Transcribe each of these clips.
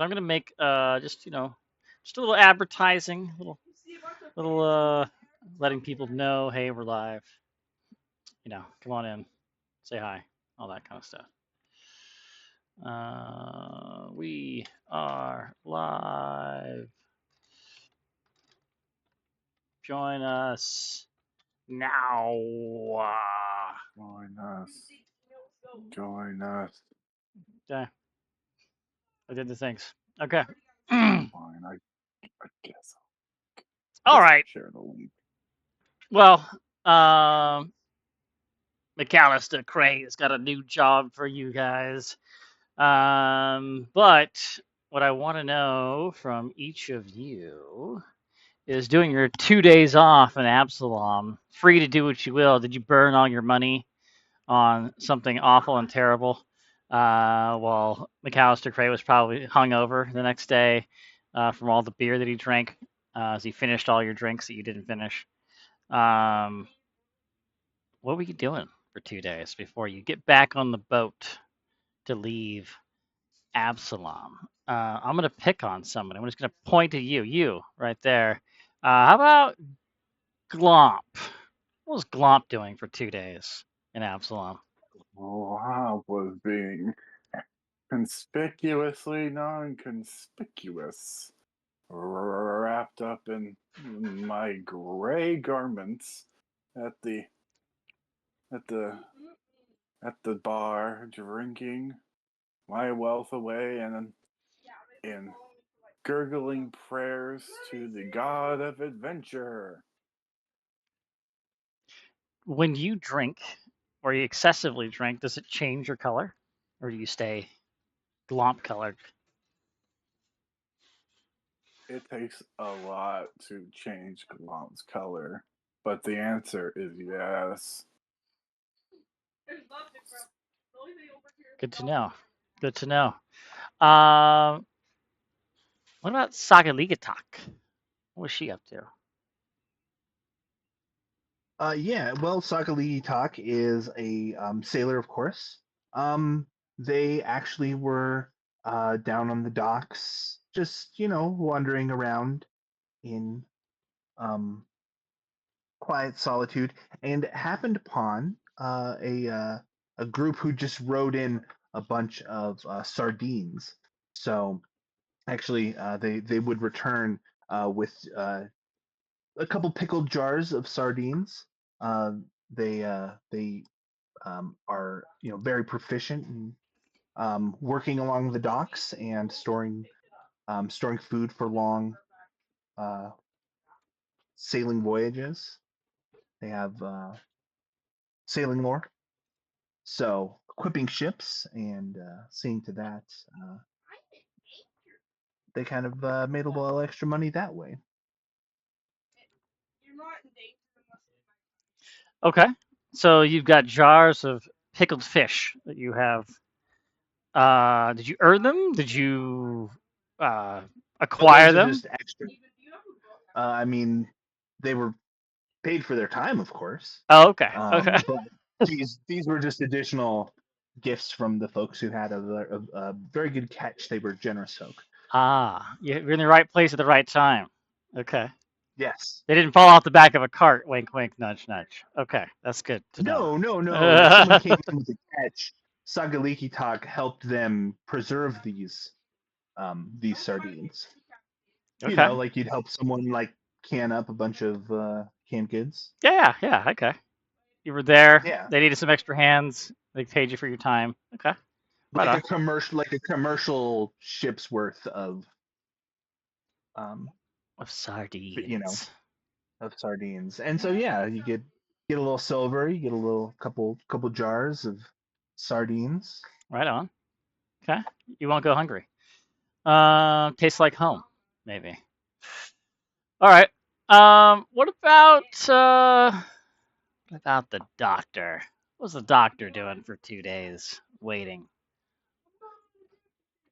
I'm gonna make just just a little advertising, little letting people know, hey, we're live. Come on in, say hi, all that kind of stuff. We are live. Join us now. Join us. Join us. Okay, I did the things. Okay. Fine, I guess. All right. Share the link. Well, um, McAllister Cray has got a new job for you guys. But what I want to know from each of you is doing your 2 days off in Absalom, free to do what you will. Did you burn all your money on something awful and terrible? While McAllister Cray was probably hungover the next day from all the beer that he drank as he finished all your drinks that you didn't finish. Um, what were you doing for 2 days before you get back on the boat to leave Absalom? I'm going to pick on somebody. I'm just going to point at you right there. How about Glomp? What was Glomp doing for 2 days in Absalom? Wow, was being conspicuously non-conspicuous, wrapped up in my gray garments at the at the at the bar, drinking my wealth away and in gurgling prayers to the god of adventure. When you drink or you excessively drink, does it change your color or do you stay Glomp colored? It takes a lot to change Glomp's color, but the answer is yes. Good to know. Good to know. Um, what about Saga Ligatok? What was she up to? Yeah, well, Sakaligi Tak is a sailor, of course. They actually were down on the docks, just wandering around in um, quiet solitude, and happened upon a group who just rode in a bunch of sardines. So actually, they would return with a couple pickled jars of sardines. Uh, they are very proficient in working along the docks and storing food for long uh, sailing voyages. They have sailing lore, so equipping ships and seeing to that, uh, they kind of made a little extra money that way. Okay. So you've got jars of pickled fish that you have. Did you earn them? Did you uh, Oh, acquire those are them? just extra. I mean, they were paid for their time, of course. Oh, okay. Okay. But these were just additional gifts from the folks who had a very good catch. They were generous folk. You're in the right place at the right time. Okay. Yes. They didn't fall off the back of a cart. Wink, wink, nudge, nudge. Okay, that's good to know. No, no, no. Someone came in with a catch. Sagaliki Talk helped them preserve these sardines. Okay. Like you'd help someone like can up a bunch of canned goods. Yeah. Okay. You were there. Yeah, They needed some extra hands. They paid you for your time. Okay. Right on. like a commercial ship's worth um, Of you know, sardines. of sardines. And so yeah, you get a little silver, you get a little couple jars of sardines. Right on. Okay. You won't go hungry. Tastes like home, maybe. All right. What about the doctor? What's the doctor doing for 2 days waiting?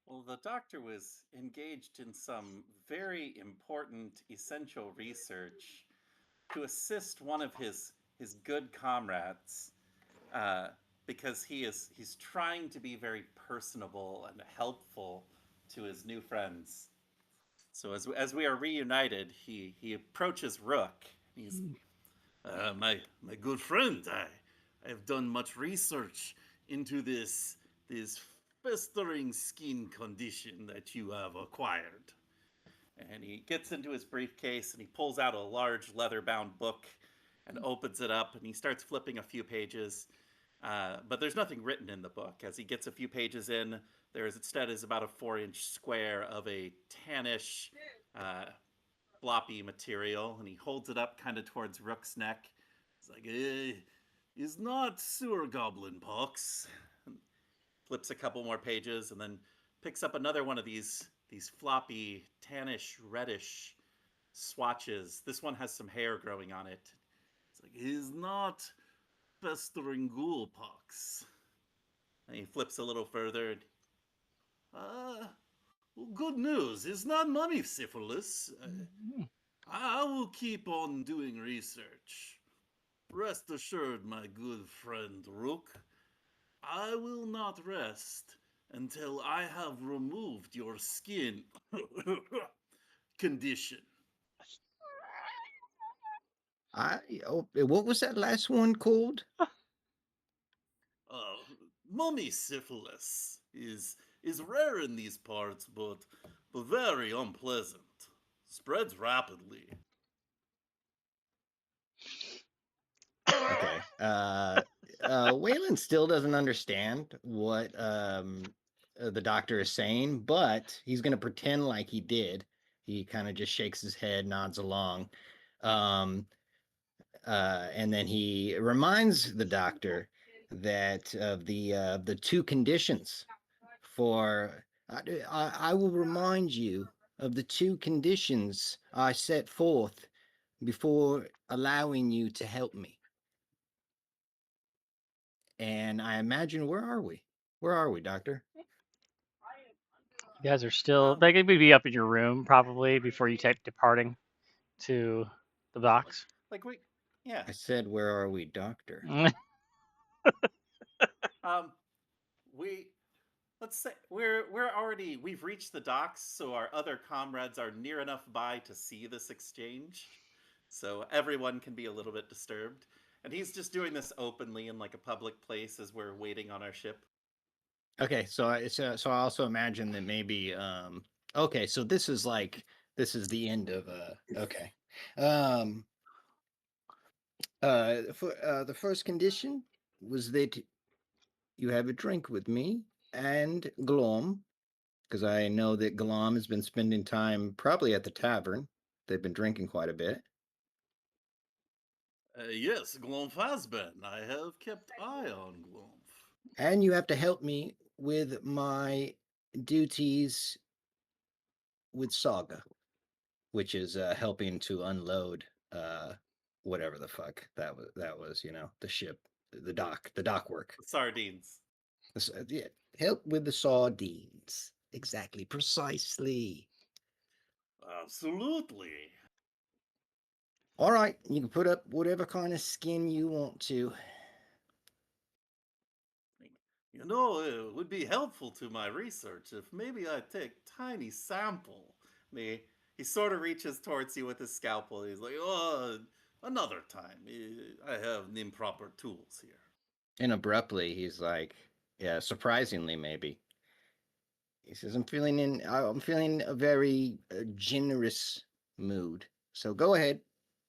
Well, the doctor was engaged in some very important, essential research to assist one of his good comrades, uh, because he's trying to be very personable and helpful to his new friends. So as we are reunited, he approaches Rook. He's my good friend. I have done much research into this festering skin condition that you have acquired. And he gets into his briefcase and he pulls out a large leather-bound book and opens it up and he starts flipping a few pages. But there's nothing written in the book. As he gets a few pages in, instead is about a 4-inch square of a tannish, floppy material, and he holds it up kind of towards Rook's neck. It's like, is not sewer goblin pox. And flips a couple more pages, and then picks up another one of these floppy, tannish, reddish swatches. This one has some hair growing on it. It's like, is not festering ghoul pox. And he flips a little further. And, well, good news. It's not mummy syphilis. I will keep on doing research. Rest assured, my good friend Rook, I will not rest until I have removed your skin condition. What was that last one called? Uh, Mummy syphilis is rare in these parts, but very unpleasant. Spreads rapidly. Okay. Waylon still doesn't understand what the doctor is saying, but he's going to pretend like he did. He kind of just shakes his head, nods along. And then he reminds the doctor that of the two conditions for. I will remind you of the two conditions I set forth before allowing you to help me. And I imagine, where are we? Where are we, Doctor? You guys are still. They could be up in your room probably before you take departing to the docks. Yeah. I said, where are we, Doctor? We let's say we've reached the docks, so our other comrades are near enough by to see this exchange, so everyone can be a little bit disturbed. And he's just doing this openly in like a public place as we're waiting on our ship. Okay, so I also imagine that maybe okay, so this is the end of okay. For the first condition was that you have a drink with me and Glom, because I know that Glom has been spending time probably at the tavern. They've been drinking quite a bit. Yes, Glomf has been. I have kept eye on Glomf. And you have to help me with my duties with Saga, which is helping to unload whatever the fuck that was, the ship, the dock work. Sardines. Yeah, help with the sardines. Exactly, precisely. Absolutely. All right, you can put up whatever kind of skin you want to. It would be helpful to my research if maybe I take tiny sample. He sort of reaches towards you with his scalpel. He's like, "Oh, another time. I have improper tools here." And abruptly, he's like, yeah, surprisingly, maybe. He says, I'm feeling a very generous mood. So go ahead,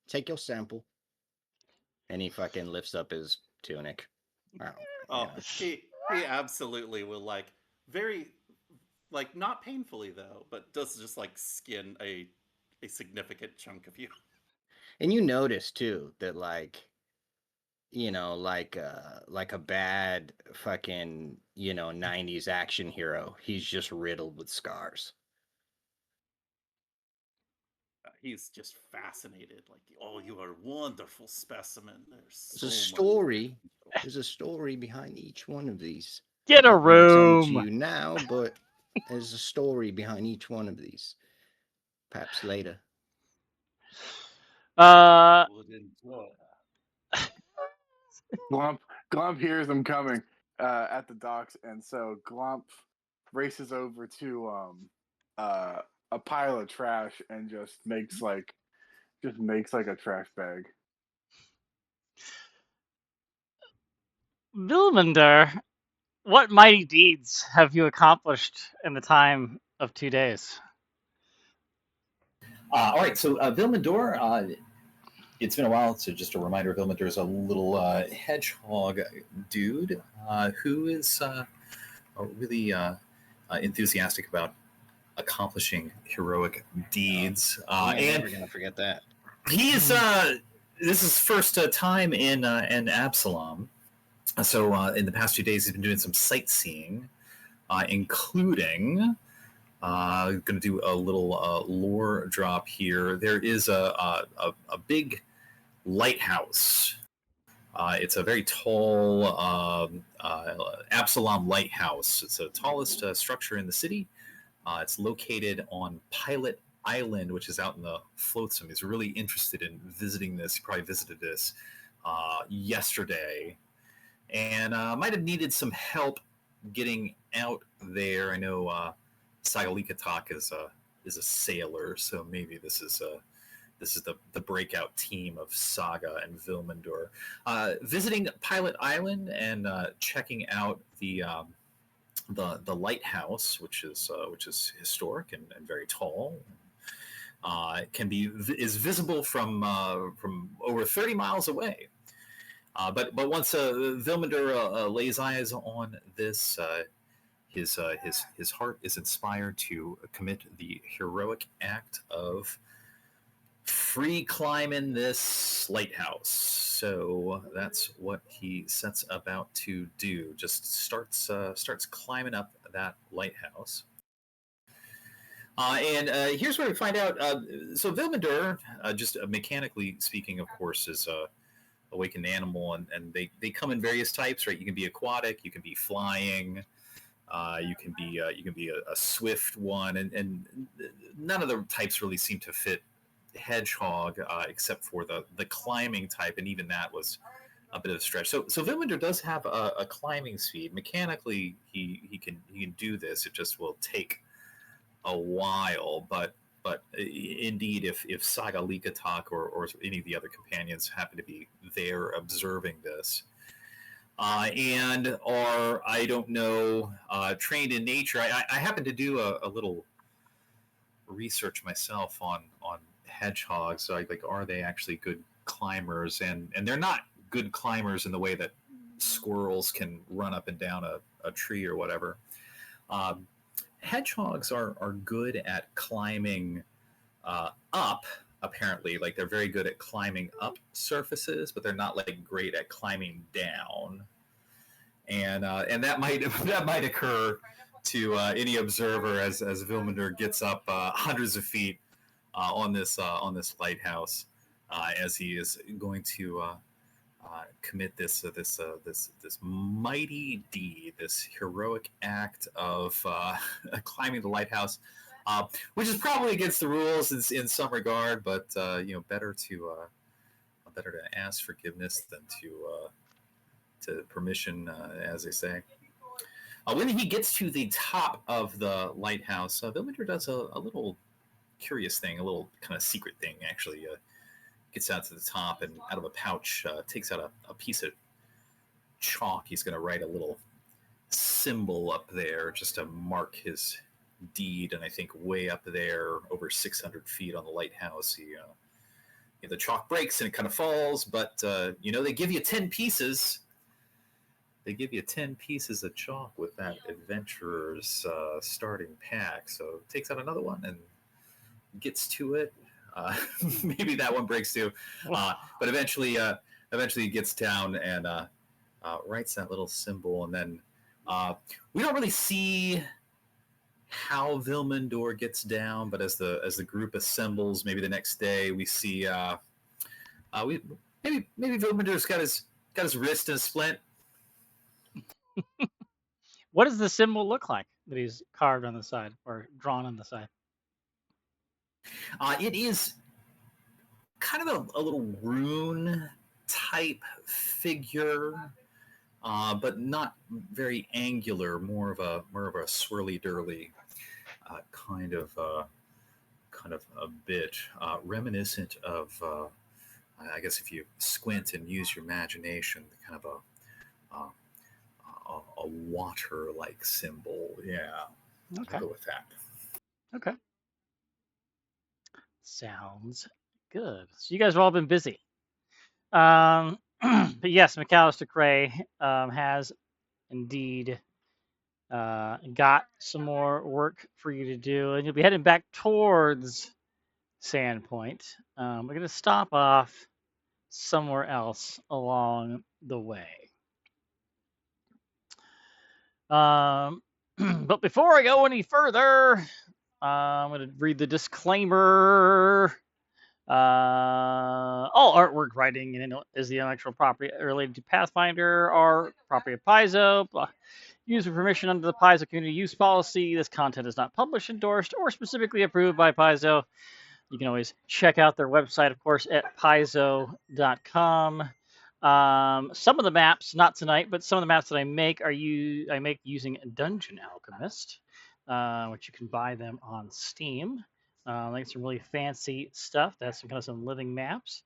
take your sample. And he fucking lifts up his tunic. He absolutely will very not painfully though, but does just skin a significant chunk of you. And you notice too that like a bad fucking 90s action hero, he's just riddled with scars. He's just fascinated. Oh, you are a wonderful specimen. There's a story. There's a story behind each one of these. Get a I'm not gonna tell it to room. you now, but there's a story behind each one of these. Perhaps later. Would enjoy. Glump hears them coming at the docks, and so Glump races over to a pile of trash and just makes like a trash bag. Vilmander, what mighty deeds have you accomplished in the time of 2 days? All right, so Vilmador, it's been a while, so just a reminder, Vilmador is a little hedgehog dude who is really enthusiastic about accomplishing heroic deeds. We're And never gonna forget that. he's this is first time in Absalom. So in the past 2 days, he's been doing some sightseeing, including going to do a little lore drop here. There is a big lighthouse. It's a very tall Absalom lighthouse. It's the tallest structure in the city. It's located on Pilot Island, which is out in the flotsam. He's really interested in visiting this. He probably visited this yesterday, and might have needed some help getting out there. I know Sagalikatak is a sailor, so maybe this is the breakout team of Saga and Vilmandor, visiting Pilot Island and checking out the lighthouse, which is historic and very tall. Is visible from over 30 miles away. But once Vilmandor lays eyes on this, his heart is inspired to commit the heroic act of free climbing this lighthouse. So that's what he sets about to do. Just starts climbing up that lighthouse. And here's where we find out. So Vilmandor, just mechanically speaking, of course, is a awakened animal, and they come in various types, right? You can be aquatic, you can be flying, you can be a swift one, and none of the types really seem to fit hedgehog, except for the climbing type, and even that was a bit of a stretch. So Vilmandor does have a climbing speed. Mechanically, he can do this. It just will take a while, but indeed, if Saga Likatak or any of the other companions happen to be there observing this, and are, I don't know, trained in nature. I happen to do a little research myself on hedgehogs. So are they actually good climbers? And they're not good climbers in the way that squirrels can run up and down a tree or whatever. Hedgehogs are good at climbing up, apparently. Like, they're very good at climbing up surfaces, but they're not like great at climbing down. And that might occur to any observer as Vilmandor gets up hundreds of feet on this lighthouse, as he is going to commit this mighty deed, this heroic act of climbing the lighthouse, which is probably against the rules in some regard, but better to ask forgiveness than to permission, as they say. When he gets to the top of the lighthouse, Vilmandor does a little curious thing, a little kind of secret thing, actually. Gets out to the top and out of a pouch takes out a piece of chalk. He's going to write a little symbol up there just to mark his deed. And I think way up there, over 600 feet on the lighthouse, the chalk breaks and it kind of falls. But they give you 10 pieces. They give you 10 pieces of chalk with that adventurer's starting pack. So takes out another one and gets to it. Maybe that one breaks too, but eventually he gets down and writes that little symbol, and then we don't really see how Vilmandor gets down, but as the group assembles, maybe the next day we see maybe Vilmandor's got his wrist in a splint. What does the symbol look like that he's carved on the side or drawn on the side? It is kind of a little rune type figure. but not very angular. More of a swirly durly kind of a bit reminiscent of. I guess if you squint and use your imagination, kind of a water-like symbol. Yeah, Okay. I'll go with that. Okay. Sounds good. So you guys have all been busy. But yes, McAllister Cray has indeed got some more work for you to do, and you'll be heading back towards Sandpoint. We're going to stop off somewhere else along the way. But before I go any further, I'm going to read the disclaimer. All artwork, writing, is the intellectual property related to Pathfinder or property of Paizo. Used with permission under the Paizo community use policy. This content is not published, endorsed, or specifically approved by Paizo. You can always check out their website, of course, at paizo.com. Some of the maps, not tonight, but some of the maps that I make I make using Dungeon Alchemist, which you can buy them on Steam. Like some really fancy stuff. That's some living maps.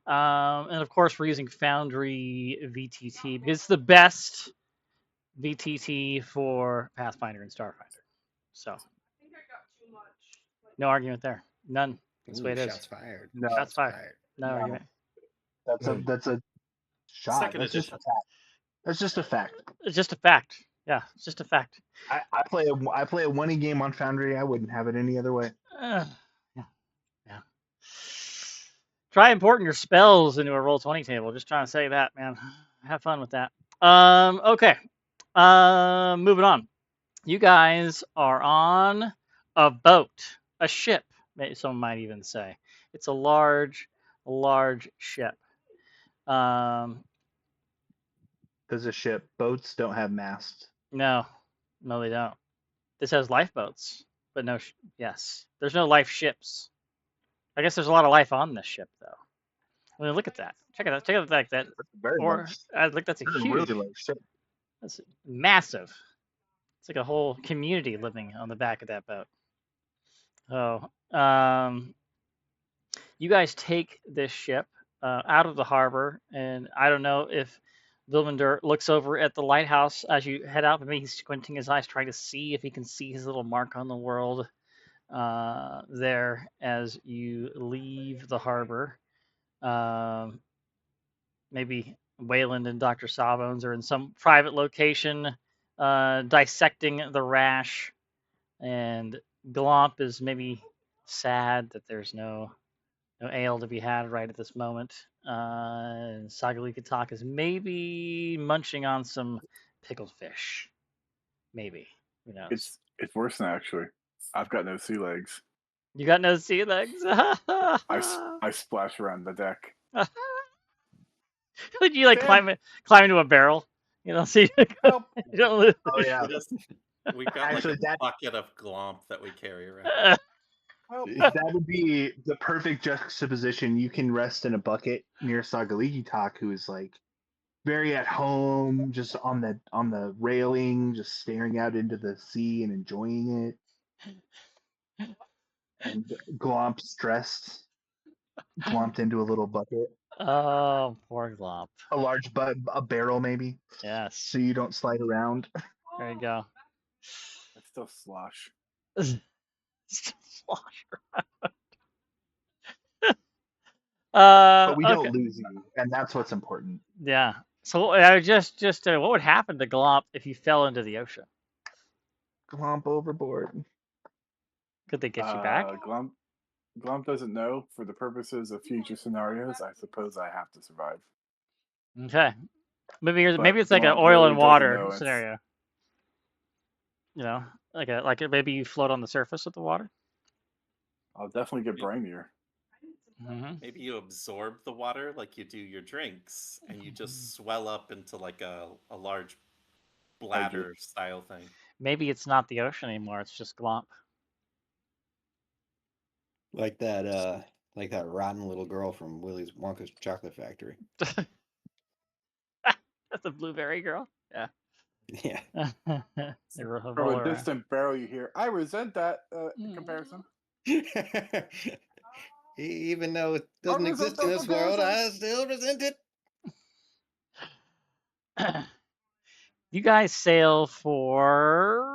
And of course, we're using Foundry VTT because it's the best VTT for Pathfinder and Starfinder. So, no argument there. None. That's the way it is. Shots fired. No, Shots fired. No No. argument. that's a shot. Second That's just a edition. fact. That's just a fact. It's just a fact. Yeah, it's just a fact. I play a 1E game on Foundry. I wouldn't have it any other way. Yeah. Try importing your spells into a Roll20 table. Just trying to say that, man. Have fun with that. Okay. Moving on. You guys are on a boat, a ship. Some might even say it's a large ship. There's a ship. Boats don't have masts. No, they don't. This has lifeboats, but no. Yes, there's no life ships. I guess there's a lot of life on this ship, though. I mean, look at that. Check it out. Check out the fact that, Very or much. I think that's a Very huge. really large ship. That's massive. It's like a whole community living on the back of that boat. Oh, you guys take this ship out of the harbor, and I don't know if Vilmander looks over at the lighthouse as you head out. Maybe he's squinting his eyes, trying to see if he can see his little mark on the world there as you leave the harbor. Maybe Wayland and Dr. Sawbones are in some private location dissecting the rash, and Glomp is maybe sad that there's no ale to be had right at this moment. And Sagalikatak is maybe munching on some pickled fish. Maybe. Who knows? It's worse than actually. I've got no sea legs. You got no sea legs? I splash around the deck. Would you climb into a barrel? So you don't lose. Oh yeah. We've got Actually, a bucket of glomp that we carry around. That would be the perfect juxtaposition. You can rest in a bucket near Sagaligitak, who is very at home, just on the railing, just staring out into the sea and enjoying it. And Glomp stressed, glomped into a little bucket. Oh, poor Glomp. A large a barrel maybe. Yes. So you don't slide around. There you go. I still slosh. Slosh around. But we don't okay. lose you, and that's what's important. Yeah. So what would happen to Glomp if you fell into the ocean? Glomp overboard. Could they get you back? Glomp doesn't know. For the purposes of future scenarios, I suppose I have to survive. Okay. Maybe it's like Glomp an oil really and water doesn't know scenario. Maybe you float on the surface of the water. I'll definitely get brainier. Mm-hmm. Maybe you absorb the water like you do your drinks, and you just swell up into a large bladder style thing. Maybe it's not the ocean anymore. It's just Glomp. Like that rotten little girl from Willy Wonka's Chocolate Factory. The blueberry girl. Yeah. Yeah. The From a roller. distant barrel, you hear, "I resent that comparison." Even though it I doesn't resent exist in that this world, comparison. I still resent it. You guys sail for.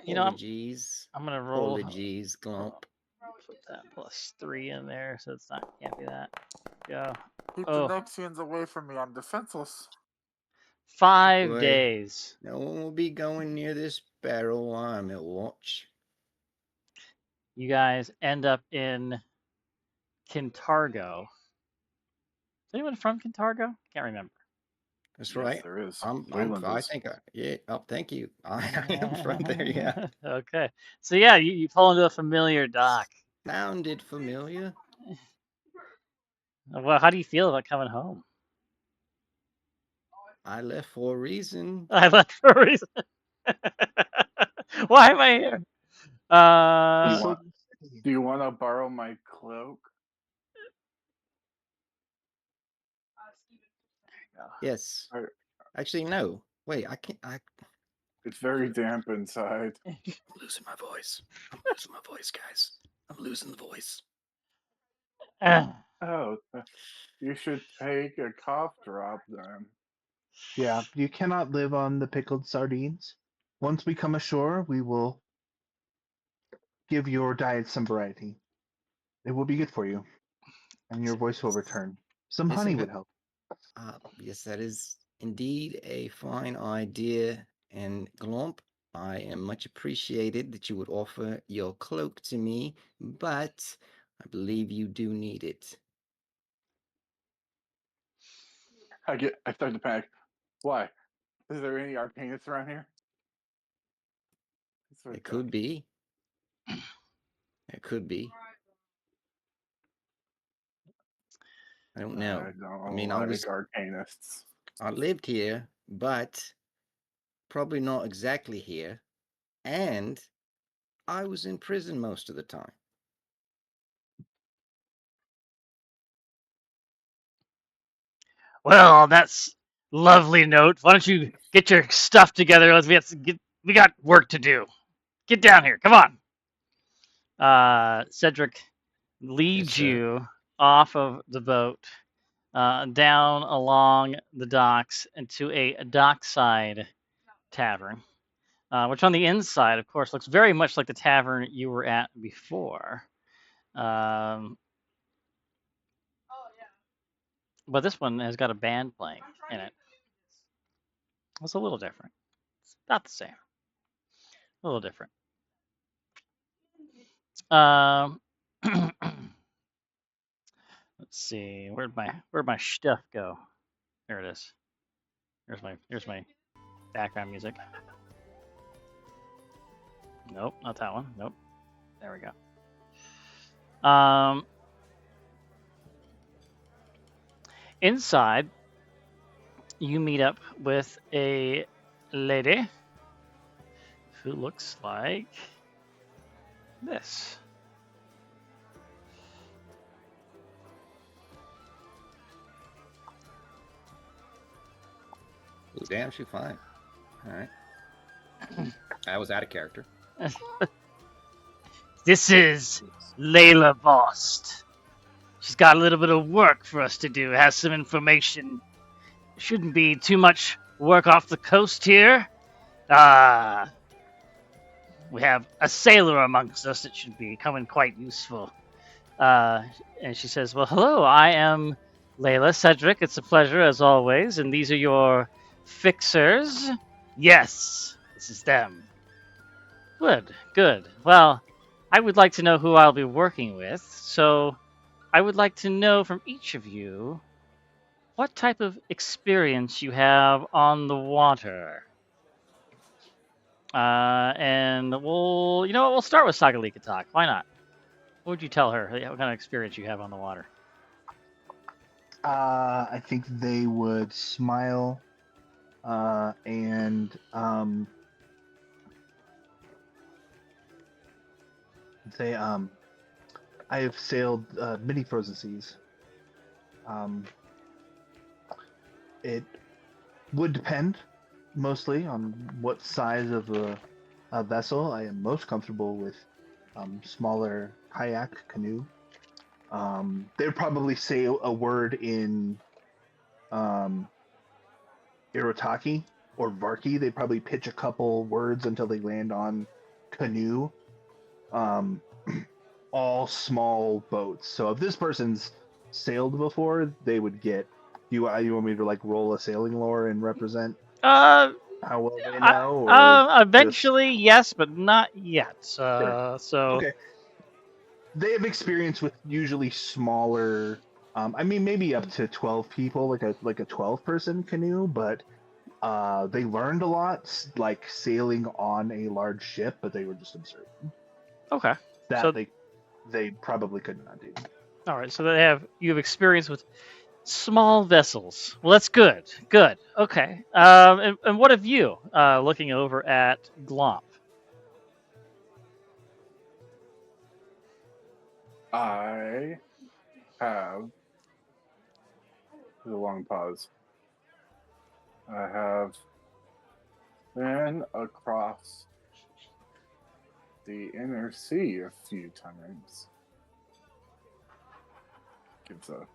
Holy jeez. I'm gonna roll. Holy jeez, Glump. Put that +3 in there, so it's not can't be that. Go. Keep Oh. the Nexians away from me. I'm defenseless. 5 Boy. days. No one will be going near this barrel while I'm at watch. You guys end up in Kintargo. Is anyone from Kintargo? Can't remember. That's Yes, right. there is. I Leyland is. think yeah. Oh, thank you. I am from there. Yeah. Okay. So yeah, you pull into a familiar dock. Sounded familiar. Well, how do you feel about coming home? I left for a reason. I left for a reason. Why am I here? Do you want to borrow my cloak? Yes. Or- Actually, no. Wait, I can't. It's very damp inside. I'm losing my voice. I'm losing my voice, guys. I'm losing the voice. Oh, you should take a cough drop then. Yeah, you cannot live on the pickled sardines. Once we come ashore, we will give your diet some variety. It will be good for you, and your voice will return. Some honey would help. Yes, that is indeed a fine idea. And Glomp, I am much appreciated that you would offer your cloak to me, but I believe you do need it. I start to panic. Why? Is there any arcanists around here? It could be. It could be. I don't know. I don't I mean, like arcanists. I lived here, but probably not exactly here. And I was in prison most of the time. Well, on that lovely note, why don't you get your stuff together? We got work to do. Get down here. Come on. Cedric leads Yes, sir. you off of the boat, down along the docks into a dockside tavern, which on the inside, of course, looks very much like the tavern you were at before. But this one has got a band playing in it. It's a little different. It's not the same. A little different. Let's see. Where'd my stuff go? There it is. Here's my background music. Nope, not that one. Nope. There we go. Inside, you meet up with a lady who looks like this. Well, damn, she's fine. All right. I was out of character. This is Layla Bost. She's got a little bit of work for us to do. Has some information. Shouldn't be too much work off the coast here. We have a sailor amongst us that should be coming quite useful. And she says, well, hello, I am Layla Cedric. It's a pleasure, as always. And these are your fixers. Yes, this is them. Good. Well, I would like to know who I'll be working with. So I would like to know from each of you what type of experience you have on the water. And we'll start with Sagalika Talk. Why not? What would you tell her? What kind of experience you have on the water? I think they would smile and say, I have sailed many frozen seas. It Would depend mostly on what size of a vessel. I am most comfortable with smaller kayak canoe. They'd probably say a word in um, Irotaki or Varki. They probably pitch a couple words until they land on canoe. Um, all small boats. So if this person's sailed before, they would get. You want me to like roll a sailing lore and represent Uh, how well they know, or just eventually, yes, but not yet. sure? So Okay, they have experience with usually smaller. I mean, maybe up to 12 people, like a 12-person canoe, but they learned a lot, like sailing on a large ship, but they were just observing. okay. That So they probably could not do. all right. So you have experience with small vessels. Well, that's good. Good. Okay. And what have you? Looking over at Glomp. I have there's a long pause. I have been across the inner sea a few times. Gives a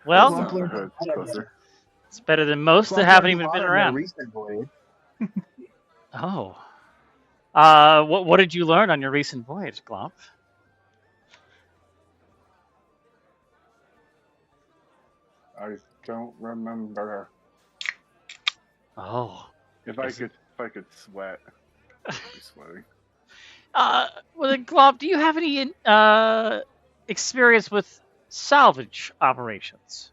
Well, Glomp learned hood a lot closer. it's better than most that Glomp haven't learned a even lot been on their around. recent voyage. Oh. What did you learn on your recent voyage, Glomp? I don't remember. Oh. If I could sweat, I'd be sweating. Well then, Glomp, do you have any experience with salvage operations?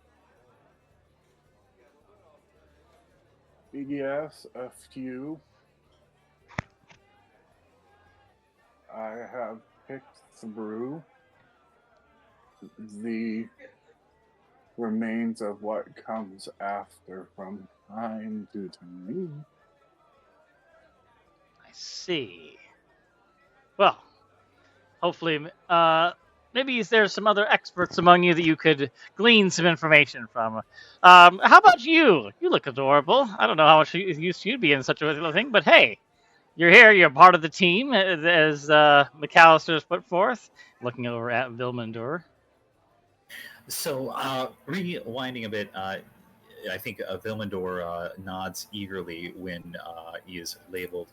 Yes, a few. I have picked through the remains of what comes after from time to time. I see. Well, hopefully, maybe there's some other experts among you that you could glean some information from. How about you? You look adorable. I don't know how much use you'd be in such a thing, but hey, you're here. You're part of the team, as McAllister's put forth. Looking over at Vilmandur. So, rewinding a bit, I think Vilmandor nods eagerly when he is labeled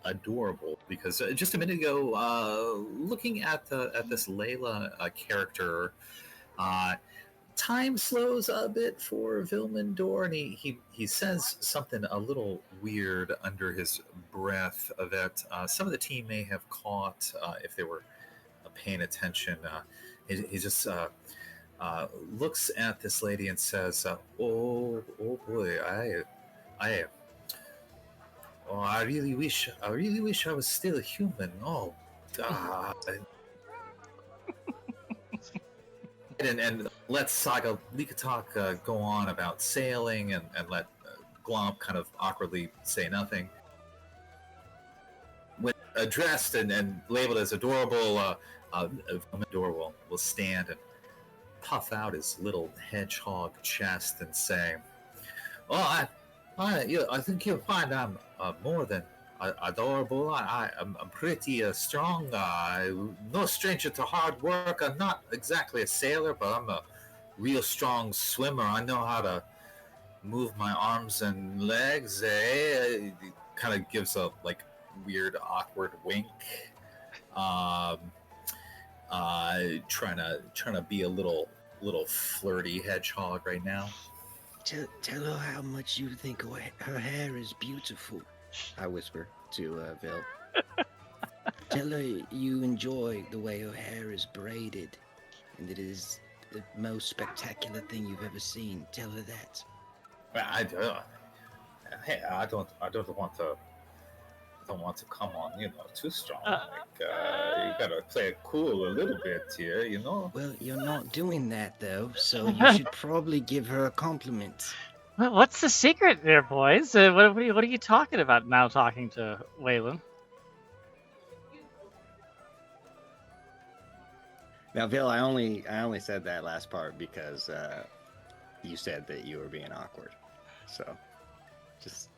adorable, because just a minute ago, looking at this Layla character, uh, time slows a bit for Vilmandor, and he says something a little weird under his breath that some of the team may have caught if they were paying attention. He just looks at this lady and says, "Oh boy, I, I really wish I was still a human. Oh, God." And let Saga Likatok go on about sailing, and let Glomp kind of awkwardly say nothing. When addressed and labeled as adorable, Vilmandor will stand and puff out his little hedgehog chest and say, "Oh, I think you'll find I'm more than adorable. I'm pretty strong. No stranger to hard work. I'm not exactly a sailor, but I'm a real strong swimmer. I know how to move my arms and legs." It kind of gives a like weird, awkward wink. Um, trying to be a little flirty hedgehog right now. Tell her how much you think her hair is beautiful, I whisper to Vil. Tell her you enjoy the way her hair is braided, and it is the most spectacular thing you've ever seen. Tell her that. I don't want to come on, too strong. You gotta play it cool a little bit here, Well, you're not doing that though, so you should probably give her a compliment. Well, what's the secret there, boys? What are you talking about now? Talking to Waylon. Now, Vil, I only said that last part because you said that you were being awkward. So, just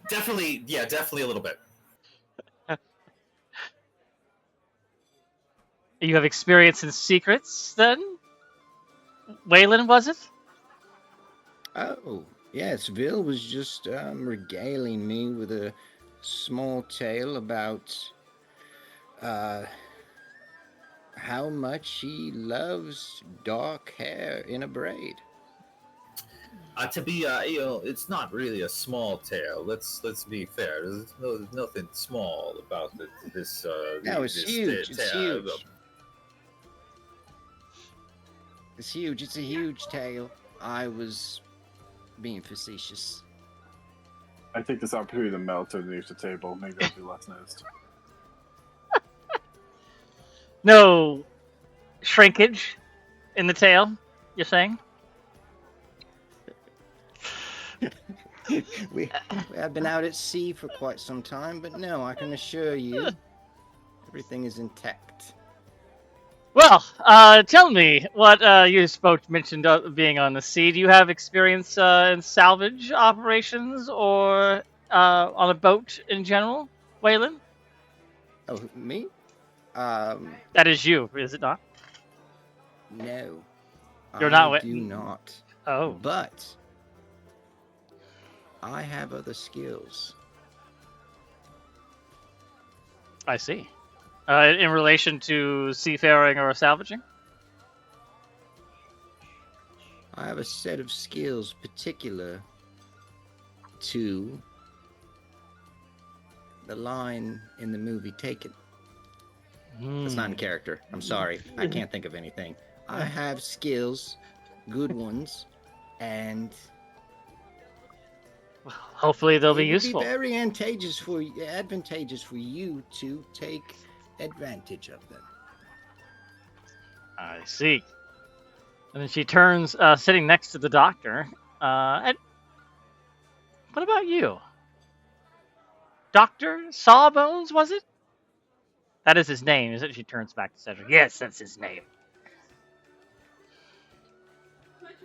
Definitely a little bit. You have experience in secrets, then? Waylon, was it? oh yes, Vil was just regaling me with a small tale about how much she loves dark hair in a braid. To be, it's not really a small tale. Let's be fair. There's nothing small about this. No, it's this huge. It's tale. huge. It's huge. It's a huge tale. I was being facetious. I take this opportunity to melt underneath the table. Maybe I'll be less noticed. No shrinkage in the tail, you're saying? we have been out at sea for quite some time, but no, I can assure you, everything is intact. Well, tell me what you mentioned being on the sea. Do you have experience in salvage operations or on a boat in general, Waylon? Oh, me? That is you, is it not? No. You're I not. do not. Oh, But I have other skills. I see. In relation to seafaring or salvaging? I have a set of skills particular to the line in the movie Taken. That's not in character. I'm sorry. I can't think of anything. I have skills, good ones, and Hopefully they'll be it would useful. be very advantageous for you to take advantage of them. I see. And then she turns, sitting next to the doctor. And what about you? Dr. Sawbones, was it? That is his name, is it? She turns back to Cedric. Yes, that's his name.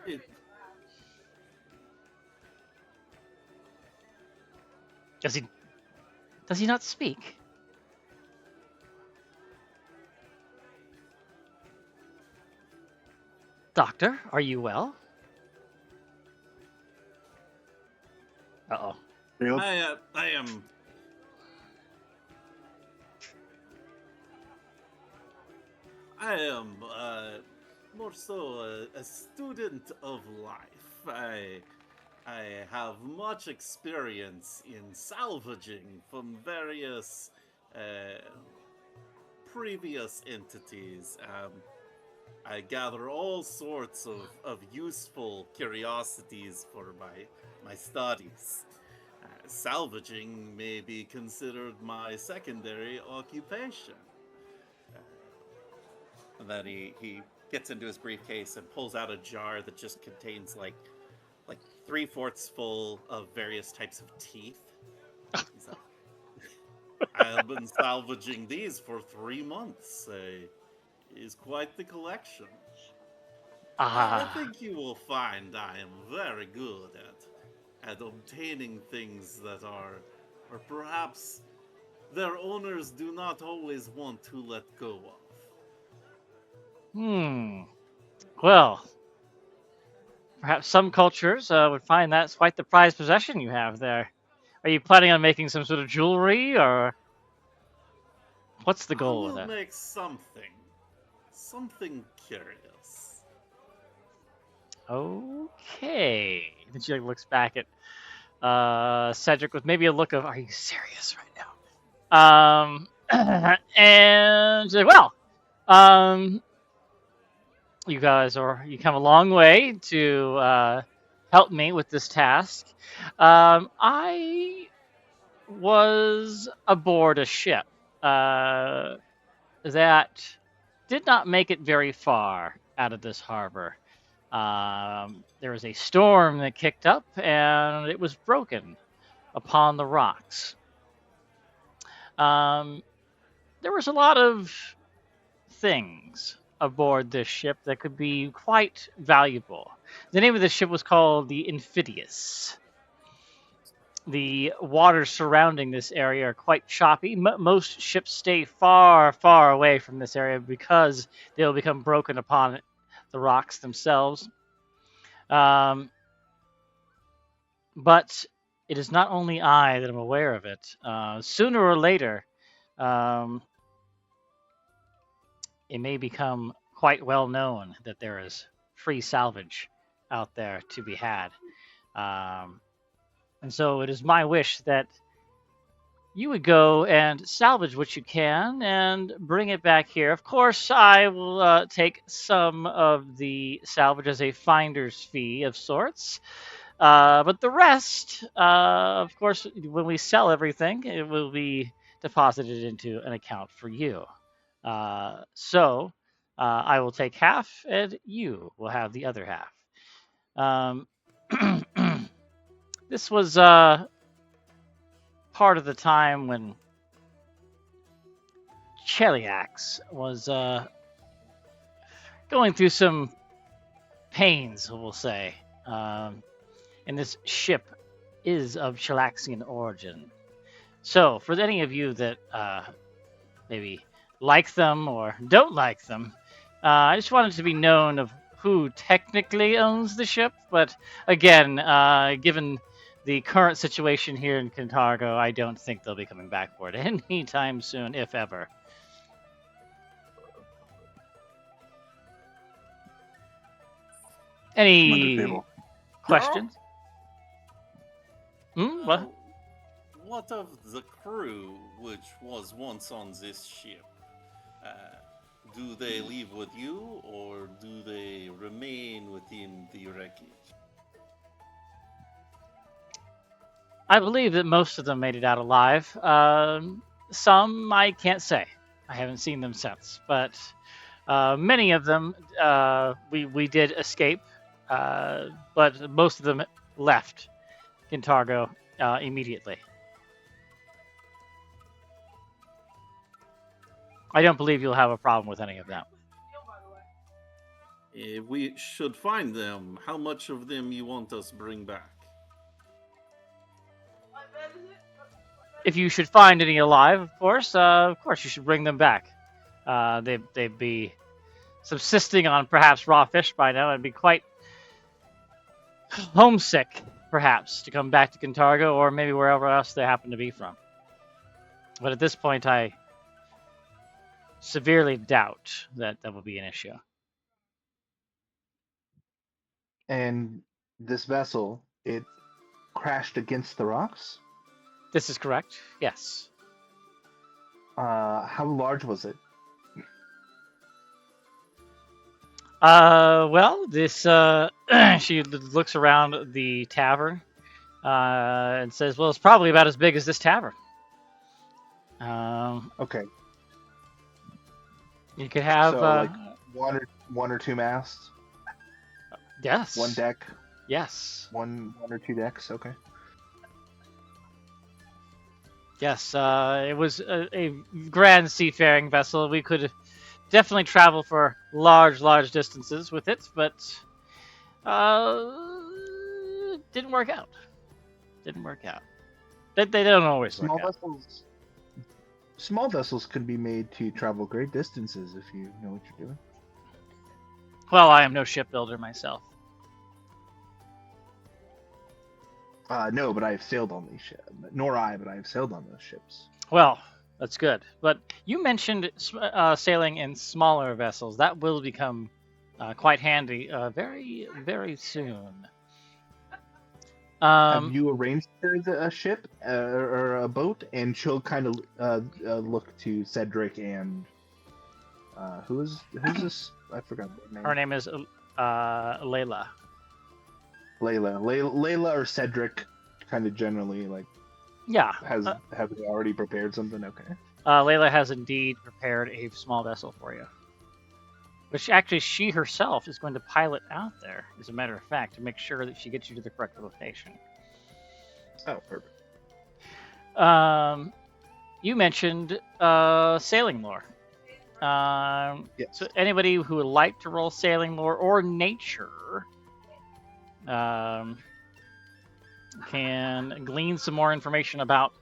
It, Does he not speak? Doctor, are you well? Uh-oh. Field? I am. I am more so a student of life. I have much experience in salvaging from various previous entities. I gather all sorts of useful curiosities for my studies. Salvaging may be considered my secondary occupation. And then he gets into his briefcase and pulls out a jar that just contains like 3/4 full of various types of teeth. He's like, I have been salvaging these for 3 months. Is quite the collection. I think you will find I am very good at obtaining things that are perhaps their owners do not always want to let go of. Well, perhaps some cultures would find that's quite the prized possession you have there. Are you planning on making some sort of jewelry, or what's the goal I with will that? make something curious. Okay. Then she looks back at Cedric with maybe a look of, "Are you serious right now?" And she's like, "Well, you come a long way to help me with this task. I was aboard a ship that did not make it very far out of this harbor. There was a storm that kicked up, and it was broken upon the rocks. There was a lot of things aboard this ship that could be quite valuable. The name of the ship was called the Infidious. The waters surrounding this area are quite choppy. Most ships stay far, far away from this area because they'll become broken upon the rocks themselves. But it is not only I that am aware of it. Sooner or later, it may become quite well known that there is free salvage out there to be had. And so it is my wish that you would go and salvage what you can and bring it back here. Of course, I will take some of the salvage as a finder's fee of sorts. But the rest, of course, when we sell everything, it will be deposited into an account for you. So I will take half, and you will have the other half. This was part of the time when Cheliax was going through some pains, we'll say. And this ship is of Chelaxian origin. So, for any of you that maybe like them or don't like them, I just wanted to be known of who technically owns the ship. But again, given the current situation here in Cantargo, I don't think they'll be coming back for it anytime soon, if ever. Any questions? What? What of the crew which was once on this ship? Do they leave with you, or do they remain within the wreckage? I believe that most of them made it out alive. Some I can't say. I haven't seen them since, but many of them we did escape, but most of them left Kintargo immediately. I don't believe you'll have a problem with any of them. If we should find them, how much of them you want us to bring back? If you should find any alive, of course you should bring them back. They'd be subsisting on perhaps raw fish by now and be quite homesick, perhaps, to come back to Kintargo or maybe wherever else they happen to be from. But at this point, I severely doubt that will be an issue. And this vessel, it crashed against the rocks? This is correct, yes. How large was it? Well, this she looks around the tavern and says, "Well, it's probably about as big as this tavern." Okay. You could have So, like one or two masts, yes, one deck, yes, one or two decks. Okay. yes. It was a grand seafaring vessel. We could definitely travel for large distances with it, but didn't work out. Didn't work out. They don't always work out. Small vessels can be made to travel great distances if you know what you're doing. Well, I am no shipbuilder myself. No, but I have sailed on these ships. Nor I, but I have sailed on those ships. Well, that's good. But you mentioned sailing in smaller vessels. That will become quite handy very, very soon. Have you arranged for a ship or a boat? And she'll kind of look to Cedric and who's this? I forgot her name. Her name is Layla. Layla or Cedric, kind of generally like. Yeah. Have they already prepared something? Okay. Layla has indeed prepared a small vessel for you, which actually she herself is going to pilot out there, as a matter of fact, to make sure that she gets you to the correct location. Oh, perfect. You mentioned sailing lore. Yes. So anybody who would like to roll sailing lore or nature can glean some more information about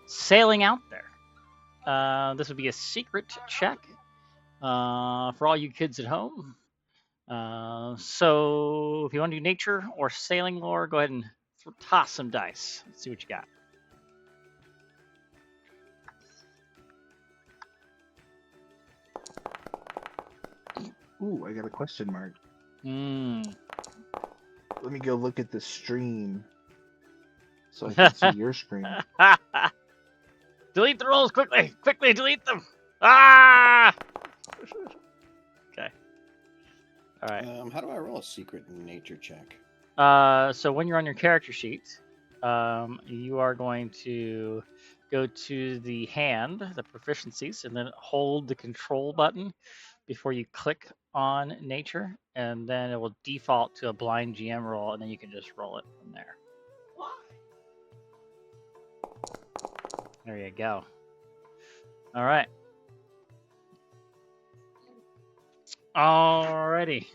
sailing out there. This would be a secret check for all you kids at home. So if you want to do nature or sailing lore, go ahead and toss some dice. Let's see what you got. Ooh, I got a question mark. Hmm. Let me go look at the stream so I can see your screen. Delete the rolls quickly! Quickly delete them! Ah! Okay. All right. How do I roll a secret nature check? So when you're on your character sheet, you are going to go to the hand, the proficiencies, and then hold the control button before you click on nature, and then it will default to a blind GM roll, and then you can just roll it from there. There you go. All right. Alrighty.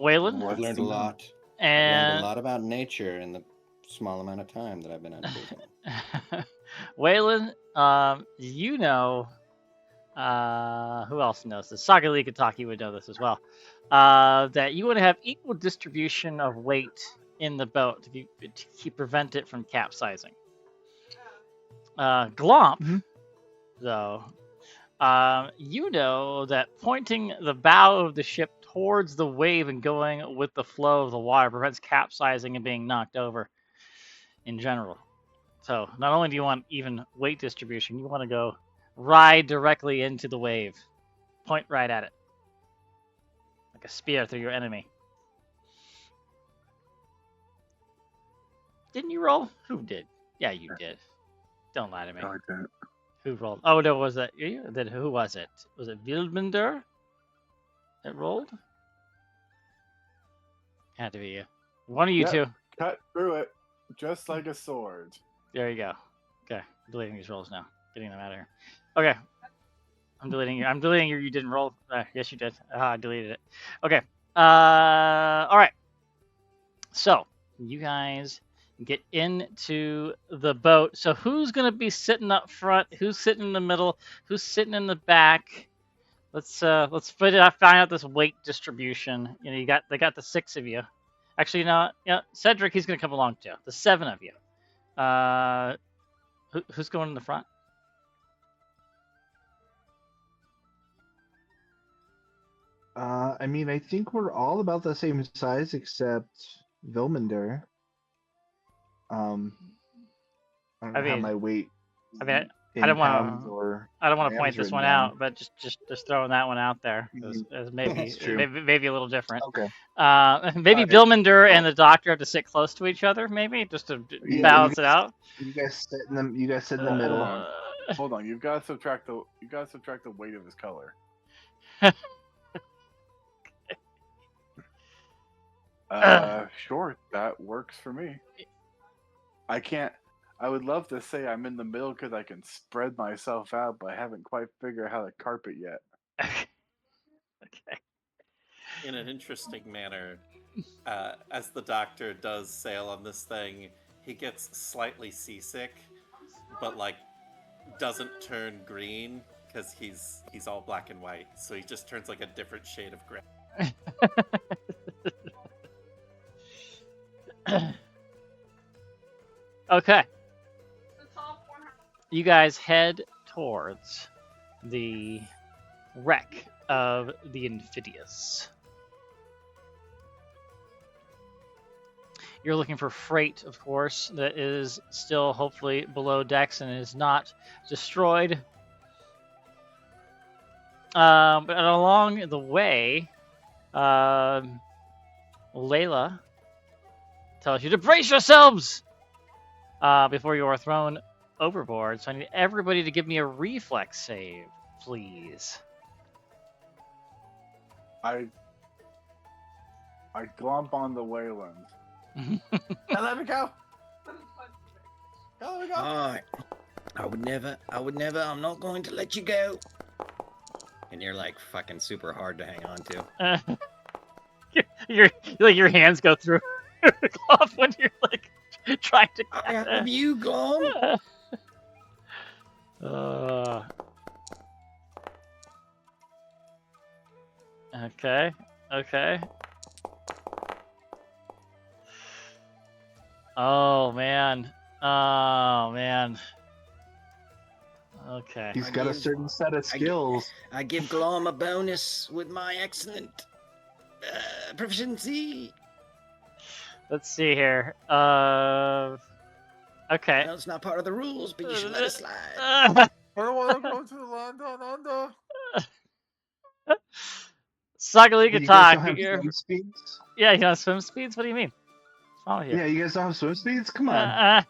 Waylon I've learned a lot. I've learned and a lot about nature in the small amount of time that I've been out of prison. Waylon, you know, who else knows this? Saga Likataki would know this as well. That you want to have equal distribution of weight in the boat to prevent it from capsizing. Glomp, though, you know that pointing the bow of the ship towards the wave and going with the flow of the water prevents capsizing and being knocked over in general. So not only do you want even weight distribution, you want to go ride directly into the wave. Point right at it. Like a spear through your enemy. Didn't you roll? Who did? Yeah, you did. Don't lie to me. No, I didn't. Who rolled? Oh, no, was that you? Then who was it? Was it Wildminder that rolled? Had to be you. One of you Yep. two. Cut through it just like a sword. There you go. Okay, I'm deleting these rolls now. Getting them out of here. Okay. I'm deleting you. You didn't roll. Yes, you did. I deleted it. Okay. All right. So you guys get into the boat. So who's gonna be sitting up front? Who's sitting in the middle? Who's sitting in the back? Let's find out this weight distribution. You know, they got the 6 of you. Actually, no, yeah, Cedric, he's gonna come along too. The 7 of you. Who's going in the front? I mean, I think we're all about the same size except Vilmander. I don't I know how mean- my weight. I mean, in I don't wanna- pounds or I don't want to grams point this written one down. out, but just throwing that one out there as maybe That's true. maybe a little different. Okay. Maybe Alright. Billminder and the doctor have to sit close to each other, maybe just to Yeah, balance it out. You guys sit in the. You guys sit in the middle. Hold on, you've got to subtract the weight of his color. Sure, that works for me. I would love to say I'm in the middle because I can spread myself out, but I haven't quite figured out how to carpet yet. Okay. In an interesting manner, as the doctor does sail on this thing, he gets slightly seasick, but like doesn't turn green because he's all black and white, so he just turns like a different shade of gray. Okay. You guys head towards the wreck of the Infidious. You're looking for freight, of course, that is still hopefully below decks and is not destroyed. But along the way, Layla tells you to brace yourselves before you are thrown overboard. So I need everybody to give me a reflex save, please. I glomp on the Wayland. Now let me go. Let me go. All right. I would never. I'm not going to let you go. And you're like fucking super hard to hang on to. your hands go through the glove when you're like trying to. I have you, Glom. Okay. Oh man. Okay. He's got a certain set of skills. I give Glom a bonus with my excellent proficiency. Let's see here. Okay. Well, it's not part of the rules, but you should let it slide. I don't want to go to the land down under. Sagali You can guys talk. don't have swim speeds? Yeah, you know swim speeds. What do you mean? What's wrong with you? Yeah, you guys don't have swim speeds? Come on.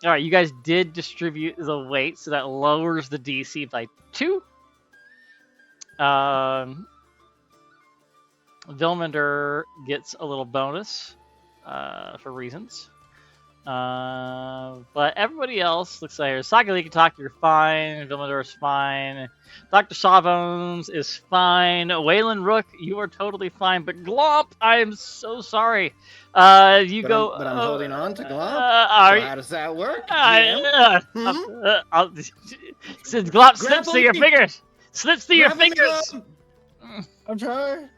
All right, you guys did distribute the weight, so that lowers the DC by 2. Vilmander gets a little bonus for reasons. But everybody else looks like Sagali can talk, you're fine. Vilmander is fine. Dr. Sawbones is fine. Waylon Rook, you are totally fine. But Glomp, I am so sorry. But I'm holding on to Glomp. So how does that work? Since Glomp slips through your fingers. Slips through your fingers. I'm trying.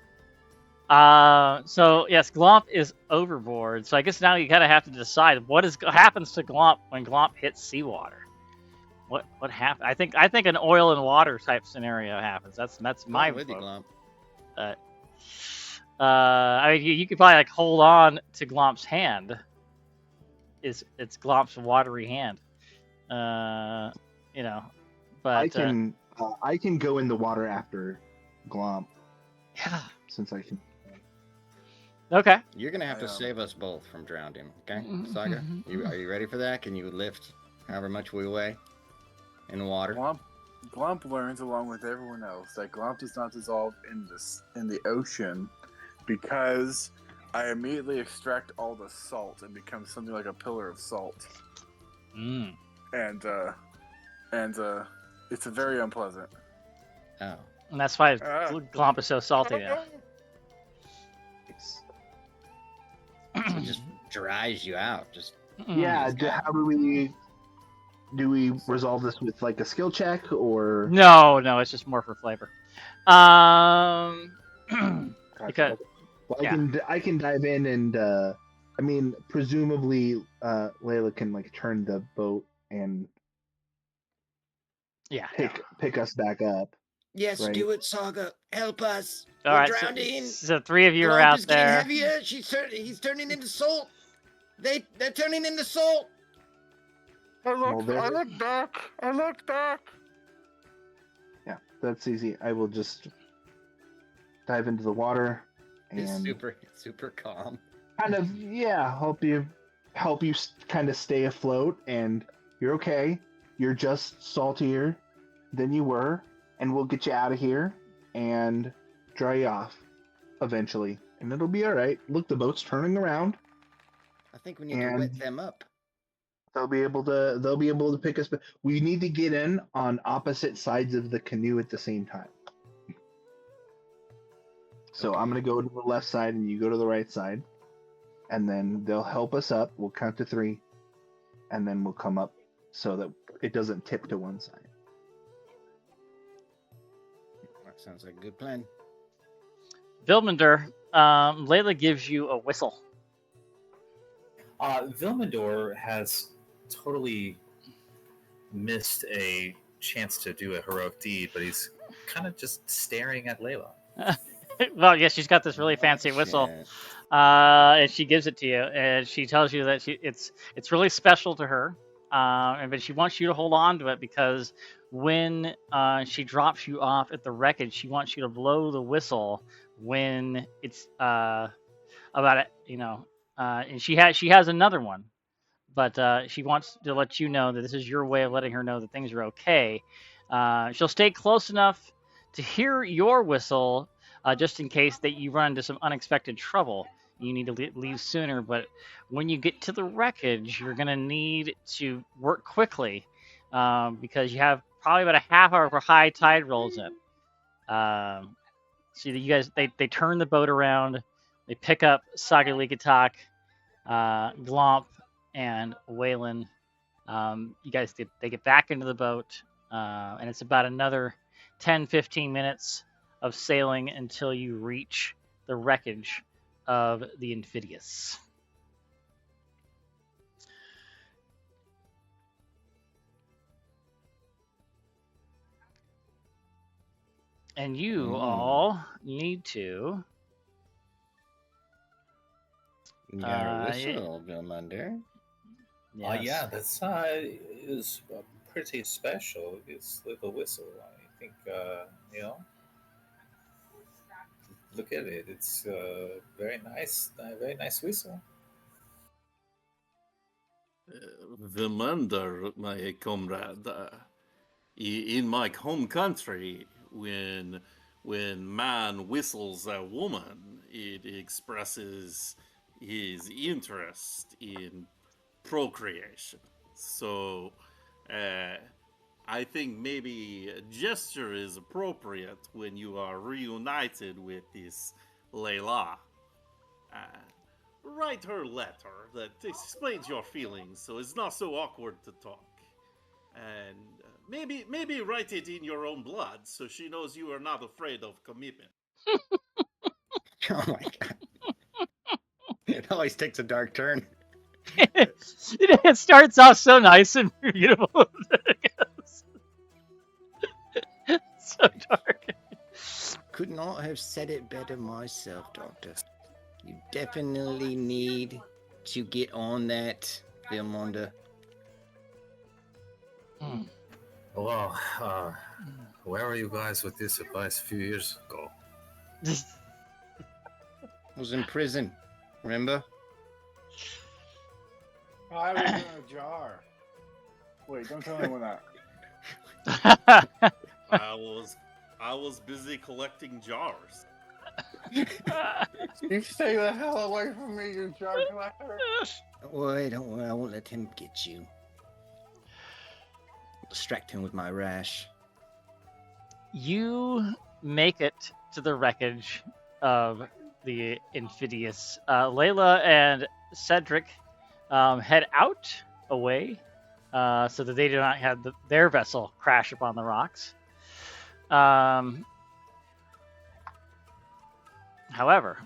So yes, Glomp is overboard. So I guess now you kind of have to decide what happens to Glomp when Glomp hits seawater. What happened? I think an oil and water type scenario happens. That's my with you, vote. Glomp. I mean, you could probably like hold on to Glomp's hand. It's Glomp's watery hand. You know, but I can go in the water after Glomp. Yeah. Since I can. Okay. You're gonna have to save us both from drowning, okay, Saga? Are you ready for that? Can you lift however much we weigh in the water? Glomp learns along with everyone else that Glomp does not dissolve in the ocean because I immediately extract all the salt and become something like a pillar of salt. And it's very unpleasant. Oh. And that's why Glomp is so salty now. It just dries you out. Yeah. How do we resolve this with like a skill check or? No, it's just more for flavor. Because well, I can dive in and I mean presumably Layla can like turn the boat and pick us back up. Yes, right? Do it, Saga. Help us. All We're right, drowning. So 3 of you are out there. Heavier. He's turning into salt. They're turning into salt. I look dark. Yeah, that's easy. I will just dive into the water and it's super calm. Kind of, help you kind of stay afloat, and you're okay. You're just saltier than you were, and we'll get you out of here and dry you off eventually, and it'll be all right. Look, the boat's turning around. I think we need to wet them up. They'll be able to pick us, but we need to get in on opposite sides of the canoe at the same time. So okay. I'm going to go to the left side and you go to the right side, and then they'll help us up. We'll count to 3, and then we'll come up so that it doesn't tip to one side. That sounds like a good plan. Vilmander, Layla gives you a whistle. Vilmander has totally missed a chance to do a heroic deed, but he's kind of just staring at Layla. Well, yes, she's got this really fancy whistle, and she gives it to you, and she tells you that it's really special to her, but she wants you to hold on to it because when she drops you off at the wreckage, she wants you to blow the whistle when it's about it, and she has another one, but she wants to let you know that this is your way of letting her know that things are okay. She'll stay close enough to hear your whistle, just in case that you run into some unexpected trouble. You need to leave sooner, but when you get to the wreckage, you're going to need to work quickly because you have probably about a half hour for high tide rolls in. So you guys, they turn the boat around, they pick up Sagaligatak, Glomp, and Waylon. You guys they get back into the boat, and it's about another 10-15 minutes of sailing until you reach the wreckage of the Amphibious. And you all need to. You got a whistle, Vilmunder. Yes. Yeah, that's is pretty special. This little whistle. I think look at it. It's very nice. Very nice whistle. Vilmunder, my comrade, in my home country, when man whistles a woman, it expresses his interest in procreation. So, I think maybe a gesture is appropriate when you are reunited with this Layla. Write her a letter that explains your feelings so it's not so awkward to talk. And maybe write it in your own blood so she knows you are not afraid of commitment. Oh my god. It always takes a dark turn. It starts off so nice and beautiful. So dark. Could not have said it better myself, Doctor. You definitely need to get on that, Vilmunder. Well, where were you guys with this advice a few years ago? I was in prison, remember? I was in a jar. Wait, don't tell anyone that. I was busy collecting jars. You stay the hell away from me, you jar collector. Don't worry, I won't let him get you. Distract him with my rash. You make it to the wreckage of the Amphibious. Layla and Cedric head out away so that they do not have their vessel crash upon the rocks. However,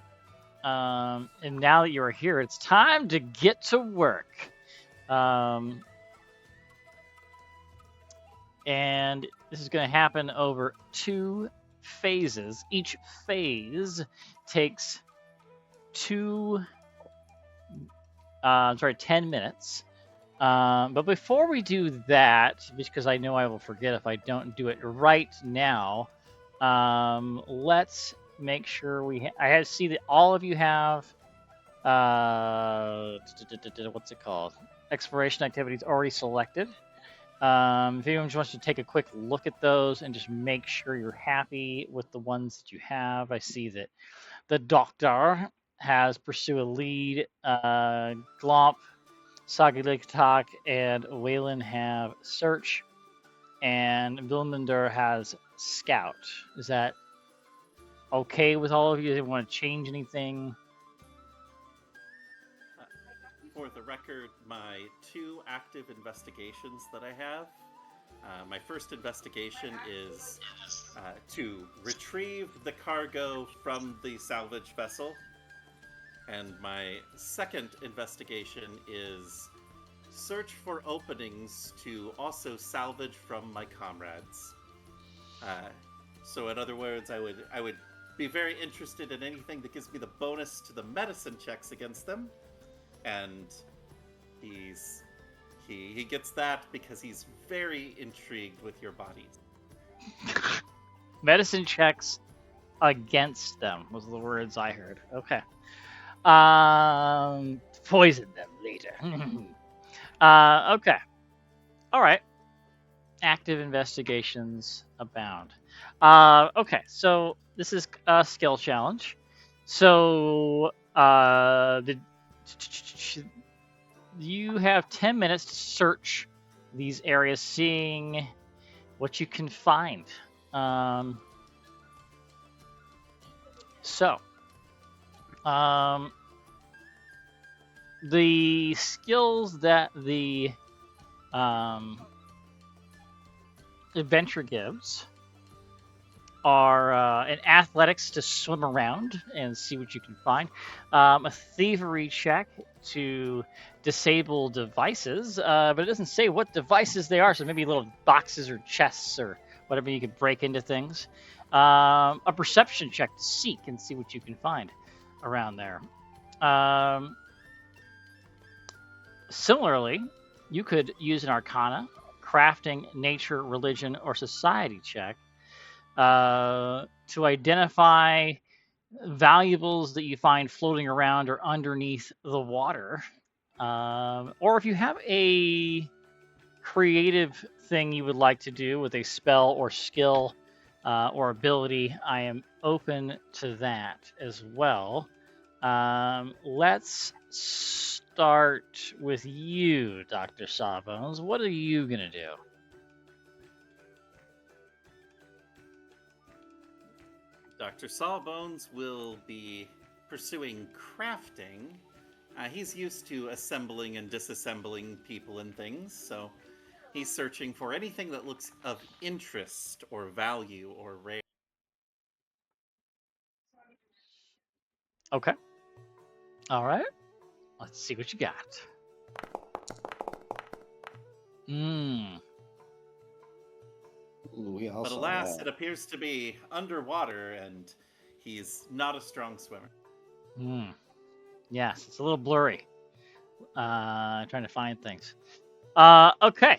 and now that you are here, it's time to get to work. And this is going to happen over 2 phases. Each phase takes 10 minutes. But before we do that, because I know I will forget if I don't do it right now, let's make sure I see that all of you have what's it called? Exploration activities already selected. If anyone just wants to take a quick look at those and just make sure you're happy with the ones that you have, I see that the Doctor has Pursue a Lead, Glomp, Sagaligatak, and Waylon have Search, and Vilmunder has Scout. Is that okay with all of you? Do you want to change anything? For the record, my 2 active investigations that I have. My first investigation is to retrieve the cargo from the salvage vessel. And my second investigation is search for openings to also salvage from my comrades. So in other words, I would be very interested in anything that gives me the bonus to the medicine checks against them. And he gets that because he's very intrigued with your bodies. Medicine checks against them was the words I heard. Okay. Poison them later. Okay. All right. Active investigations abound. Okay, so this is a skill challenge. So you have 10 minutes to search these areas, seeing what you can find. Um, so, um, the skills that the adventure gives are in athletics to swim around and see what you can find, a thievery check to disable devices, but it doesn't say what devices they are, so maybe little boxes or chests or whatever you could break into things. A perception check to seek and see what you can find around there. Similarly, you could use an arcana, crafting, nature, religion, or society check to identify valuables that you find floating around or underneath the water. Or if you have a creative thing you would like to do with a spell or skill or ability, I am open to that as well. Let's start with you, Dr. Sawbones. What are you going to do? Dr. Sawbones will be pursuing crafting. He's used to assembling and disassembling people and things, so he's searching for anything that looks of interest or value or rare. Okay. All right. Let's see what you got. We But also alas, have. it appears to be underwater, and he's not a strong swimmer. Yes, it's a little blurry. Trying to find things. Okay.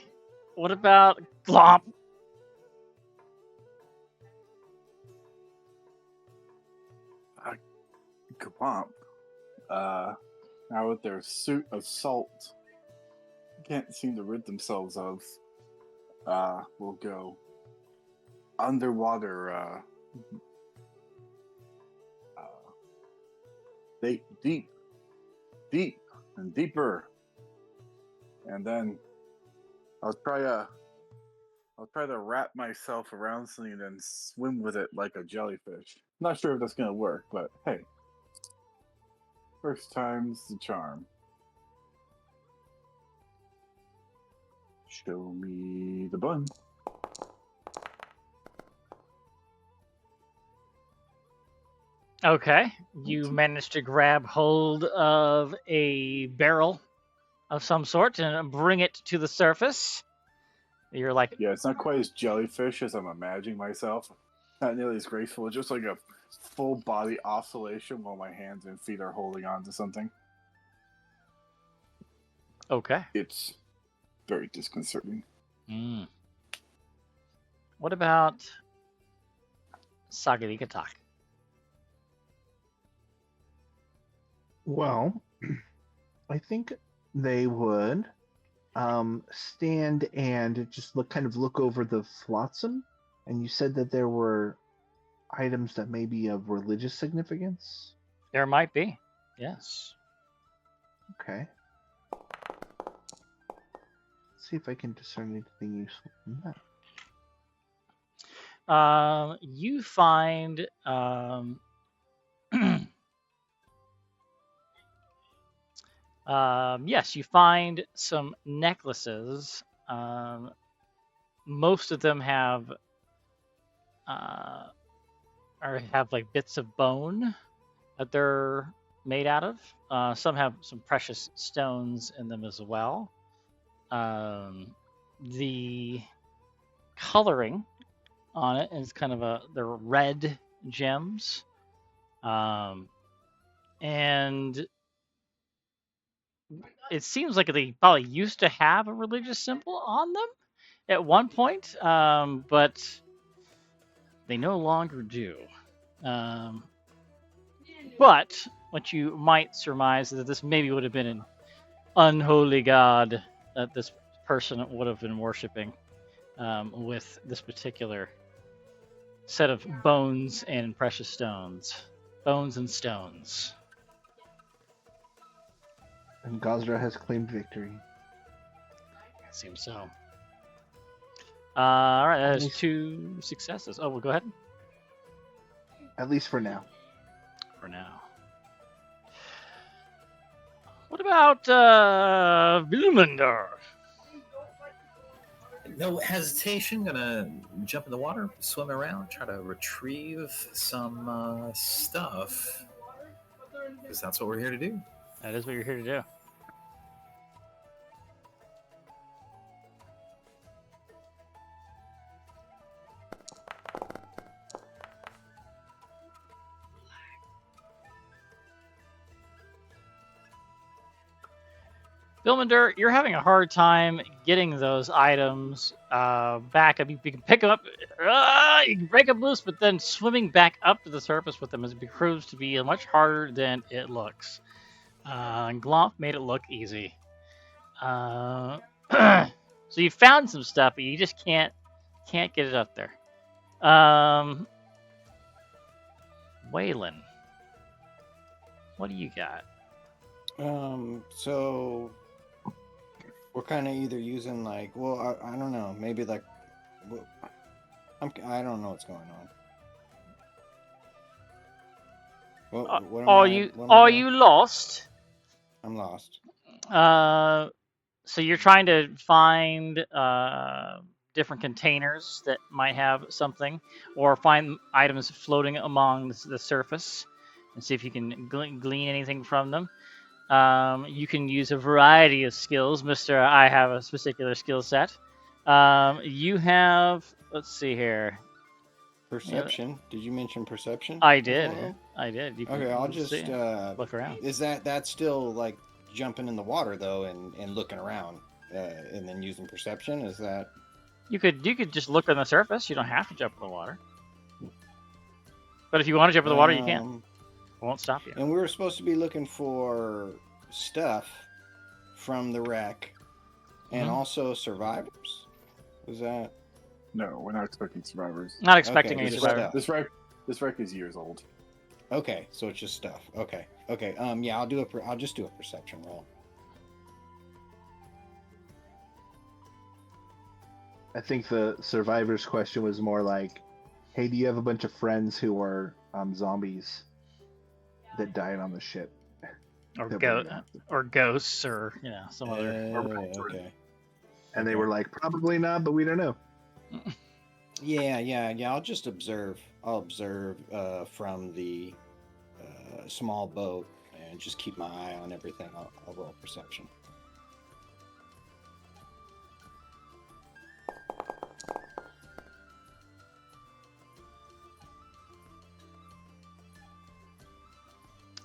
What about Glomp? Kabomp. Now with their suit of salt, can't seem to rid themselves of. Will go underwater. Deep, and deeper, and then I'll try to wrap myself around something and then swim with it like a jellyfish. Not sure if that's gonna work, but hey, first time's the charm. Show me the bun. Okay. You managed to grab hold of a barrel of some sort and bring it to the surface. You're like, Yeah, it's not quite as jellyfish as I'm imagining myself. Not nearly as graceful. It's just like a full body oscillation while my hands and feet are holding on to something. okay. It's very disconcerting. What about Sagarikatak? Well, I think they would stand and just look over the flotsam. And you said that there were items that may be of religious significance. There might be. Yes. Okay. Let's see if I can discern anything useful from that. You find yes, you find some necklaces. Most of them have or have like bits of bone that they're made out of. Some have some precious stones in them as well. The coloring on it is kind of they're red gems. And it seems like they probably used to have a religious symbol on them at one point, but they no longer do. But what you might surmise is that this maybe would have been an unholy god that this person would have been worshiping with this particular set of bones and precious stones. Bones and stones. And Gosra has claimed victory. It seems so. All right, that At is least- 2 successes. Oh, well, go ahead. At least for now. For now. What about Vilmander? No hesitation, gonna jump in the water, swim around, try to retrieve some stuff. Because that's what we're here to do. That is what you're here to do. Vilmander, you're having a hard time getting those items back up. You can pick them up, you can break them loose, but then swimming back up to the surface with them proves to be much harder than it looks. And Glomp made it look easy. So you found some stuff, but you just can't get it up there. Waylon, what do you got? So we're kind of either using like, well, I don't know, maybe like, well, I don't know what's going on. What Are am you what am I doing? you lost? I'm lost. So you're trying to find different containers that might have something, or find items floating among the surface, and see if you can glean anything from them. You can use a variety of skills, Mister. I have a particular skill set. You have. Let's see here. Perception. Did you mention perception? I as did. well? I did. You can Okay, I'll just see. Look around. Is that's still like jumping in the water though and looking around and then using perception? Is that You could just look on the surface. You don't have to jump in the water. But if you want to jump in the water, you can. I won't stop you. And we were supposed to be looking for stuff from the wreck and Mhm. also survivors. Was that No, we're not expecting survivors. Not expecting Okay, any just survivor. stuff. This wreck is years old. okay? So it's just stuff. Okay. Yeah, I'll just do a perception roll. I think the survivors question was more like, hey, do you have a bunch of friends who are zombies that died on the ship? Or That go we're gonna have to- or ghosts, or some other. Okay. And they were like, probably not, but we don't know. Yeah. I'll just observe. I'll observe from the small boat and just keep my eye on everything. I'll roll perception.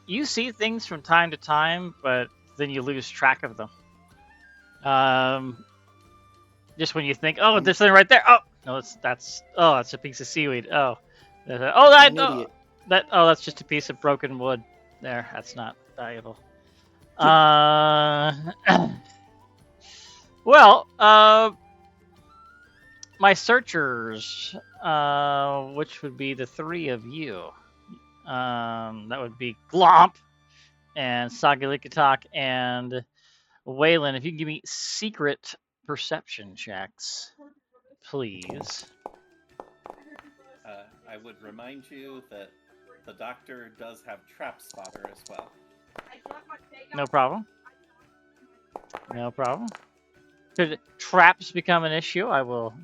You see things from time to time, but then you lose track of them. Just when you think, oh, there's something right there. Oh, no, that's a piece of seaweed. Oh, I'm an idiot. that's just a piece of broken wood. There, that's not valuable. Well, my searchers, which would be the 3 of you. That would be Glomp and Sagalikatak and Waylon. If you can give me secret perception checks, please. I would remind you that the doctor does have Trap Spotter as well. No problem. No problem. Could traps become an issue? I will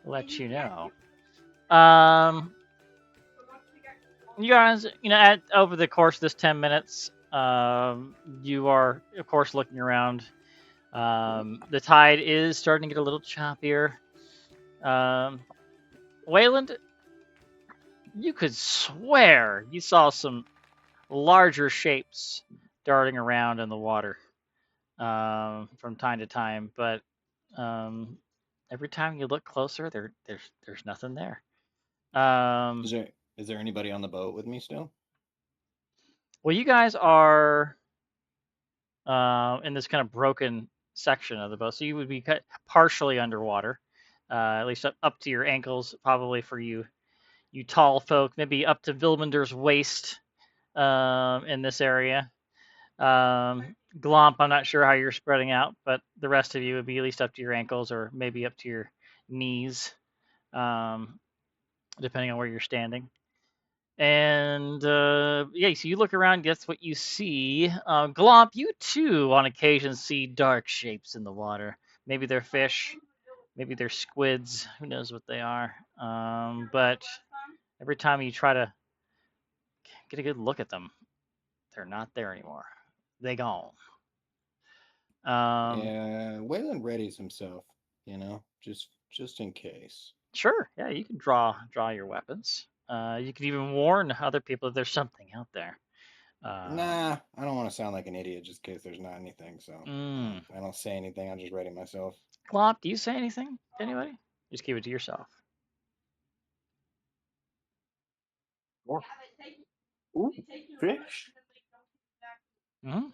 let you know. You guys, over the course of this 10 minutes, you are, of course, looking around. The tide is starting to get a little choppier. Wayland, you could swear you saw some larger shapes darting around in the water from time to time, but every time you look closer, there's nothing there. Is there anybody on the boat with me still? Well, you guys are in this kind of broken section of the boat, so you would be partially underwater, at least up to your ankles, probably for you you tall folk, maybe up to Vilmunder's waist in this area. Glomp, I'm not sure how you're spreading out, but the rest of you would be at least up to your ankles or maybe up to your knees, depending on where you're standing. And yeah, so you look around, guess what you see. Glomp, you too on occasion see dark shapes in the water. Maybe they're fish, maybe they're squids, who knows what they are. But every time you try to get a good look at them, they're not there anymore. They gone. Wayland readies himself, just in case. Sure, yeah, you can draw your weapons. You can even warn other people if there's something out there. Nah, I don't want to sound like an idiot just in case there's not anything, so I don't say anything. I'll just ready myself. Glomp, do you say anything to anybody? Just keep it to yourself. Ooh, fish. Mm-hmm.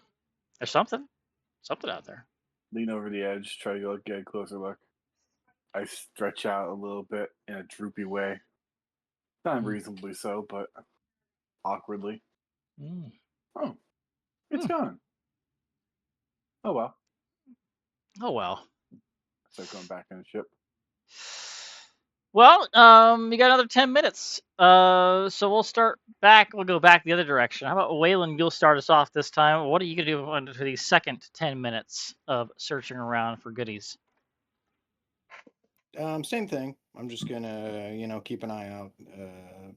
There's something out there. Lean over the edge, try to get a closer look. I stretch out a little bit in a droopy way. Not unreasonably so, but awkwardly. Oh, it's gone. Oh well. Oh well. So going back in the ship. Well, you got another 10 minutes. So we'll start back. We'll go back the other direction. How about Waylon? You'll start us off this time. What are you gonna do for the second 10 minutes of searching around for goodies? Same thing. I'm just gonna, keep an eye out.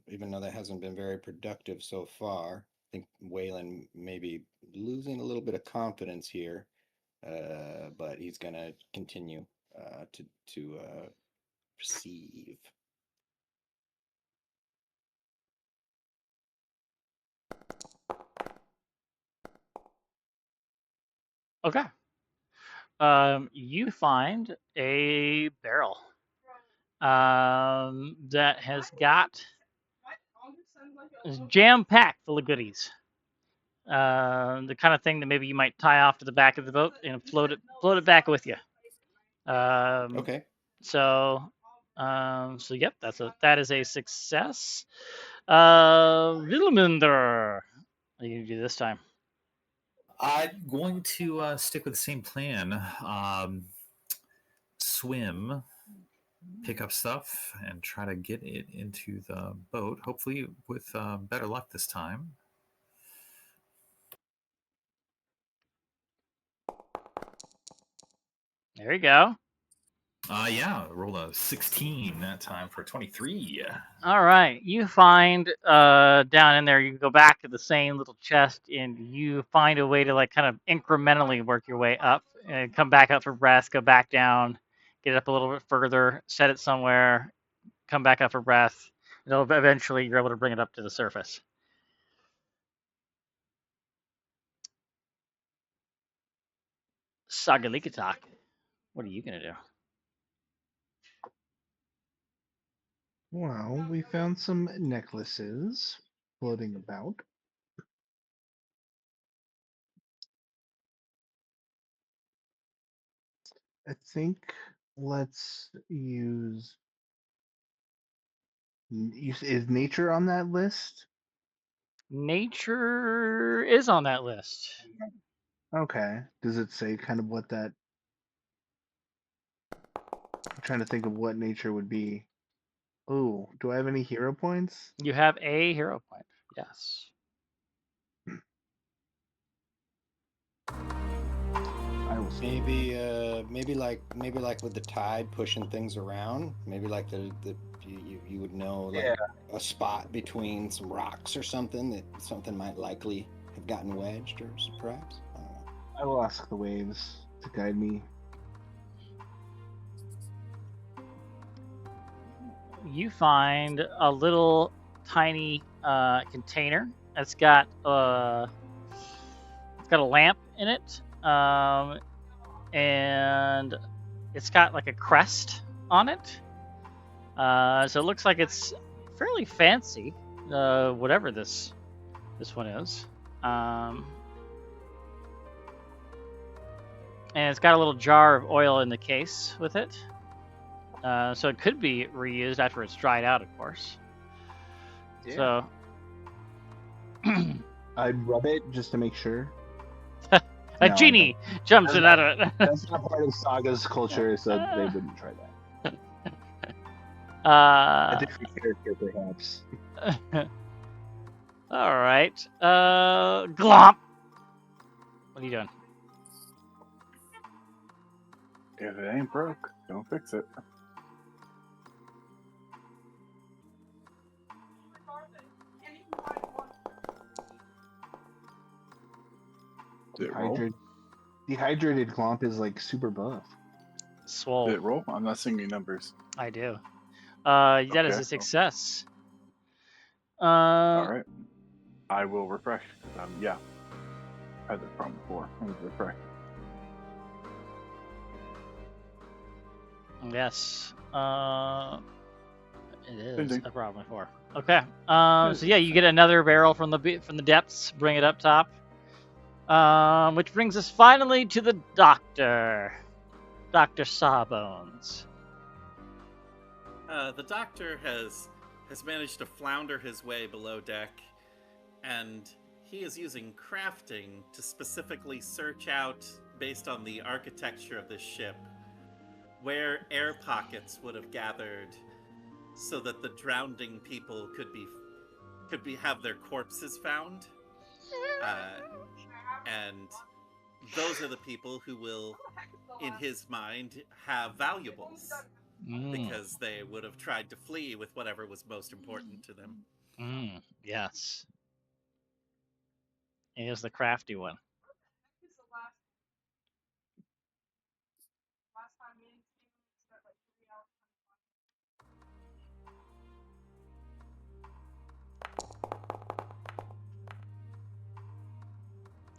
Even though that hasn't been very productive so far. I think Waylon may be losing a little bit of confidence here, but he's gonna continue to perceive. Okay. You find a barrel that has got is jam-packed full of goodies. The kind of thing that maybe you might tie off to the back of the boat and float it back with you. Okay. So yep, that is a success. Vilmunder, what are you gonna do this time? I'm going to stick with the same plan. Swim, pick up stuff, and try to get it into the boat. Hopefully, with better luck this time. There you go. Yeah, rolled a 16 that time for 23. All right, you find down in there. You go back to the same little chest, and you find a way to like kind of incrementally work your way up, and come back up for breath, go back down, get it up a little bit further, set it somewhere, come back up for breath. And eventually, you're able to bring it up to the surface. Sagalikatak, what are you gonna do? Well, we found some necklaces floating about. I think let's use. Is nature on that list? Nature is on that list. Okay. Does it say kind of what that? I'm trying to think of what nature would be. Oh, do I have any hero points? You have a hero point. Yes. I will see. Maybe like with the tide pushing things around. Maybe like you would know like a spot between some rocks or something that something might likely have gotten wedged or perhaps. I don't know. I will ask the waves to guide me. You find a little tiny container that's got a lamp in it, and it's got like a crest on it. So it looks like it's fairly fancy, whatever this one is. And it's got a little jar of oil in the case with it. So it could be reused after it's dried out, of course. So I'd rub it just to make sure. a No, I genie jumps That's in out of it. That's not part of Saga's culture, so they wouldn't try that. A different character, perhaps. All right. Glomp. What are you doing? If it ain't broke, don't fix it. Did it roll? Dehydrated Glomp is like super buff. Swole. Did it roll? I'm not seeing any numbers. I do. That is Okay. a success. All right. I will refresh. Yeah. I had this problem before. I need to refresh. Yes. It is Ding, ding. a problem before. Okay. So yeah, you get another barrel from the depths. Bring it up top. Which brings us finally to the doctor, Dr. Sawbones. The doctor has managed to flounder his way below deck, and he is using crafting to specifically search out, based on the architecture of this ship, where air pockets would have gathered so that the drowning people could have their corpses found. And those are the people who will, in his mind, have valuables, because they would have tried to flee with whatever was most important to them. Yes. He is the crafty one.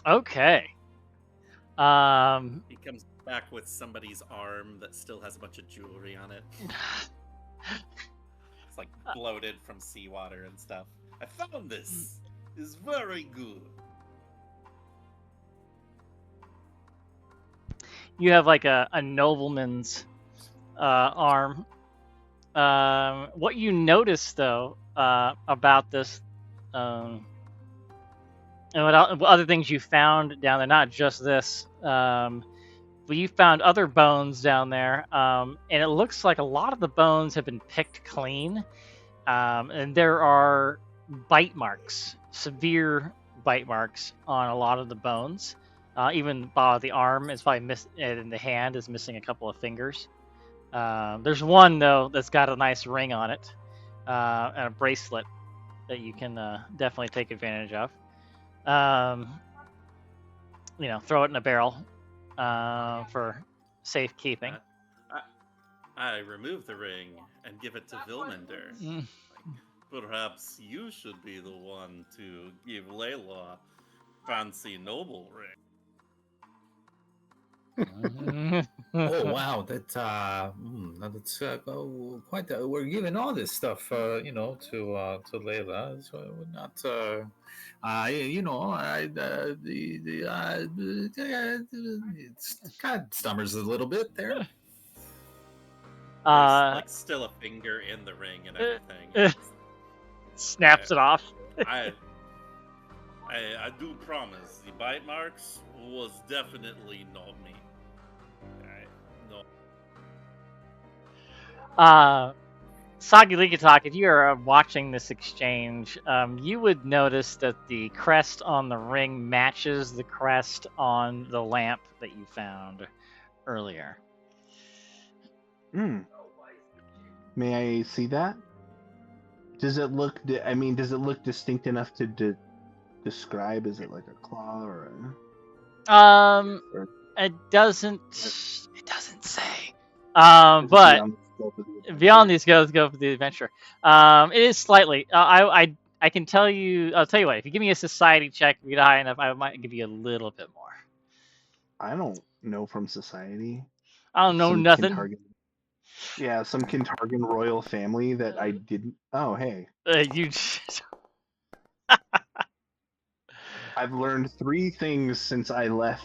Okay. He comes back with somebody's arm that still has a bunch of jewelry on it. It's like bloated from seawater and stuff. I found this. It's very good. You have like a nobleman's arm. What you notice though about this, and what other things you found down there, not just this, but you found other bones down there, and it looks like a lot of the bones have been picked clean, and there are bite marks, severe bite marks on a lot of the bones. Even the arm is probably and the hand is missing a couple of fingers. There's one though that's got a nice ring on it, and a bracelet that you can definitely take advantage of. Throw it in a barrel for safekeeping. I remove the ring and give it to Vilmander. Perhaps you should be the one to give Layla a fancy noble ring. Oh wow, that's quite. We're giving all this stuff, to Layla. So I would not, it's kind of stummers a little bit there. There's like still a finger in the ring and everything. Snaps it off. I do promise the bite marks was definitely not me. No. Sagi Ligatok, if you are watching this exchange, you would notice that the crest on the ring matches the crest on the lamp that you found earlier. May I see that? Does it look? Does it look distinct enough to describe? Is it like a claw or a? It doesn't. It doesn't say. But beyond these goes go for the adventure. It is slightly. I can tell you. I'll tell you what. If you give me a society check, if you get high enough, I might give you a little bit more. I don't know from society. I don't know nothing. Yeah, some Kintargan royal family that I didn't. Oh, hey. I've learned 3 things since I left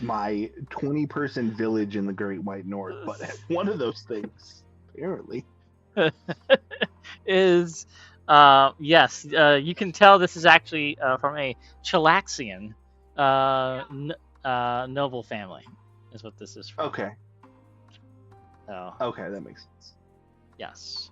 my 20-person village in the Great White North, but one of those things, apparently, is Yes, you can tell this is actually from a Chilaxian noble family, is what this is from. Okay. So, Okay, that makes sense. yes.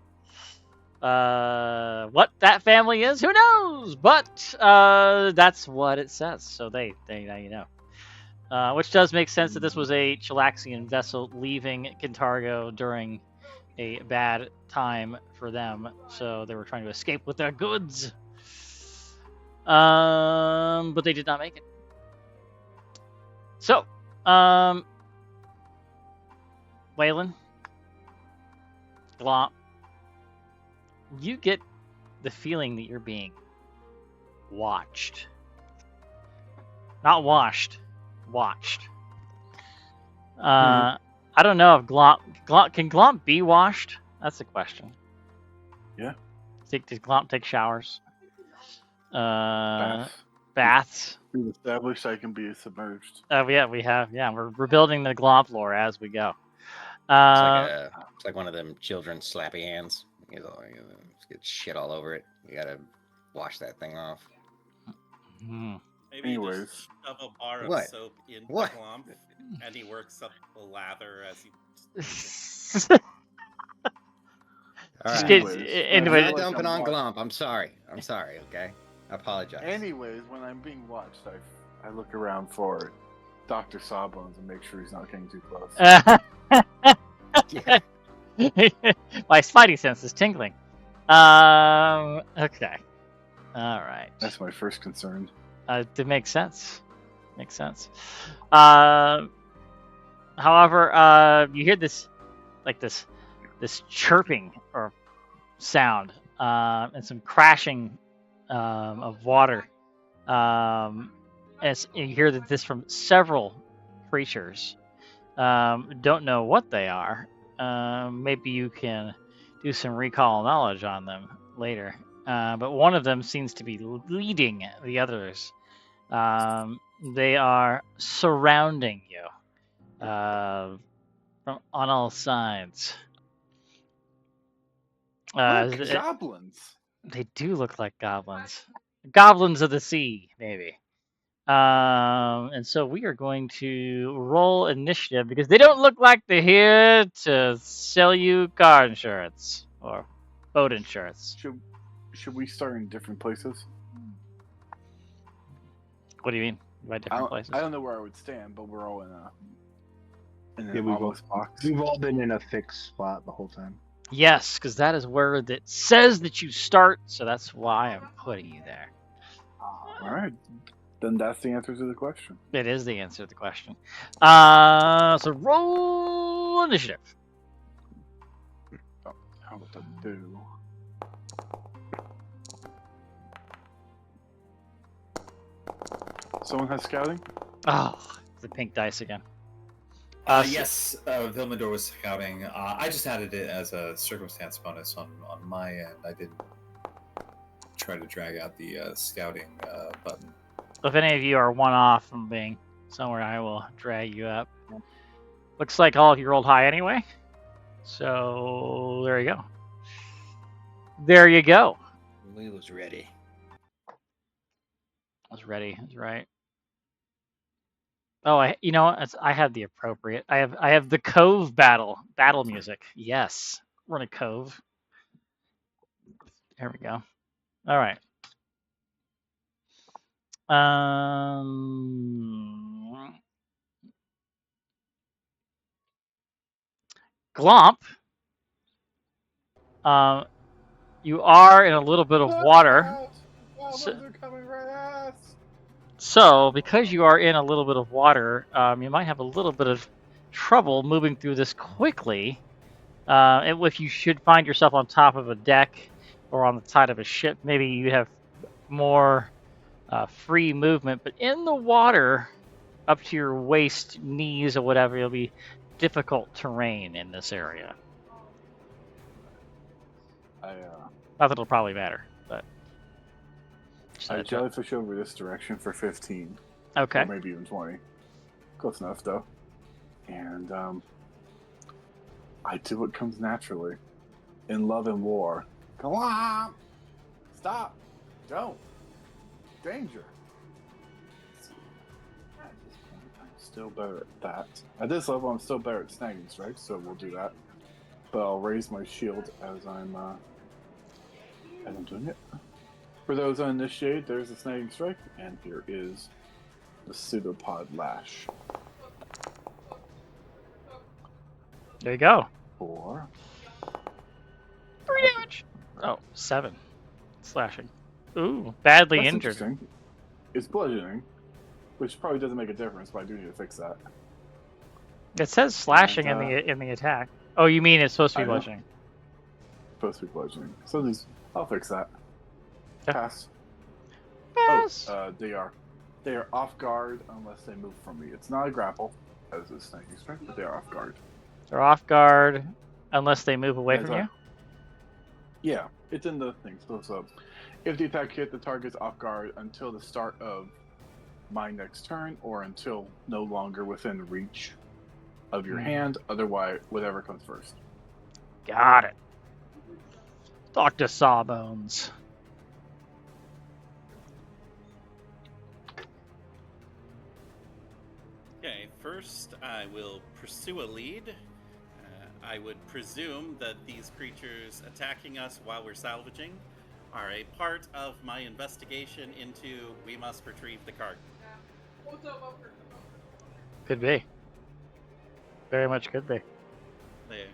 What that family is, who knows? But that's what it says. So they now you know. Which does make sense that this was a Chilaxian vessel leaving Kintargo during a bad time for them. So they were trying to escape with their goods. But they did not make it. So, Waylon, Glomp, you get the feeling that you're being watched. Not washed, watched. I don't know if Glomp can Glomp be washed? That's the question. Yeah. Does Glomp take showers? Baths. We've established I can be submerged. Yeah, we have. Yeah, we're building the Glomp lore as we go. It's like one of them children's slappy hands. You know, get shit all over it. You gotta wash that thing off. Hmm. Maybe you Anyways. just shove a bar of What? soap into What? Glomp, and he works up the lather as he. All Just right. get Anyways, into I'm it. not like dumping I'm on watched. Glomp. I'm sorry. Okay. I apologize. Anyways, when I'm being watched, I look around for Dr. Sawbones and make sure he's not getting too close. Yeah. My spidey sense is tingling. Okay. All right. That's my first concern. It makes sense. Makes sense. However, you hear this, like this chirping or sound, and some crashing of water. As you hear that this from several creatures. Don't know what they are. Maybe you can do some recall knowledge on them later. But one of them seems to be leading the others. They are surrounding you from on all sides. Look, goblins. They do look like goblins. Goblins of the sea, maybe. And so we are going to roll initiative because they don't look like they're here to sell you car insurance or boat insurance. Should we start in different places? What do you mean by different places? I don't know where I would stand, but we're all in an Yeah, we've obelisk box. We've all been in a fixed spot the whole time. Yes, because that is where it says that you start, so that's why I'm putting you there. All right. Then that's the answer to the question. It is the answer to the question. So roll initiative. Oh, how about that do? Someone has scouting? Oh, the pink dice again. Yes, Vilmador was scouting. I just added it as a circumstance bonus on my end. I didn't try to drag out the scouting button. If any of you are one off from being somewhere, I will drag you up. Looks like all of you rolled high anyway. So there you go. There you go. We was ready. I was ready. That's right. Oh, I have the appropriate. I have the Cove battle music. Yes, we're in a cove. There we go. All right. Glomp. You are in a little bit of water. Goblins are coming right at us. So, because you are in a little bit of water, you might have a little bit of trouble moving through this quickly. If you should find yourself on top of a deck or on the side of a ship, maybe you have more free movement. But in the water, up to your waist, knees, or whatever, it'll be difficult terrain in this area. Not that it'll probably matter, but... I jellyfish over this direction for 15. Okay. Or maybe even 20. Close enough, though. And I do what comes naturally. In love and war. Come on! Stop! Don't! Danger! Let's see. At this point, I'm still better at that. At this level, I'm still better at snagging strikes, so we'll do that. But I'll raise my shield as I'm doing it. For those uninitiated, there's a snagging strike, and here is the pseudopod lash. There you go. 4. 3 damage. Oh, 7. Slashing. Ooh, badly That's injured. interesting. It's bludgeoning, which probably doesn't make a difference, but I do need to fix that. It says slashing And, in the attack. Oh, you mean it's supposed to be I know. bludgeoning? Supposed to be bludgeoning. So these, I'll fix that. Yeah. Pass. Pass. Oh, they are off guard unless they move from me. It's not a grapple, as a snagging strike, but they are off guard. They're off guard unless they move away As from you. Yeah, it's in the thing. So if the attack hit, the target's off guard until the start of my next turn, or until no longer within reach of your hand. Otherwise, whatever comes first. Got it. Dr. Sawbones. Okay, first I will pursue a lead. I would presume that these creatures attacking us while we're salvaging are a part of my investigation into we must retrieve the cargo. Could be. Very much could be. They're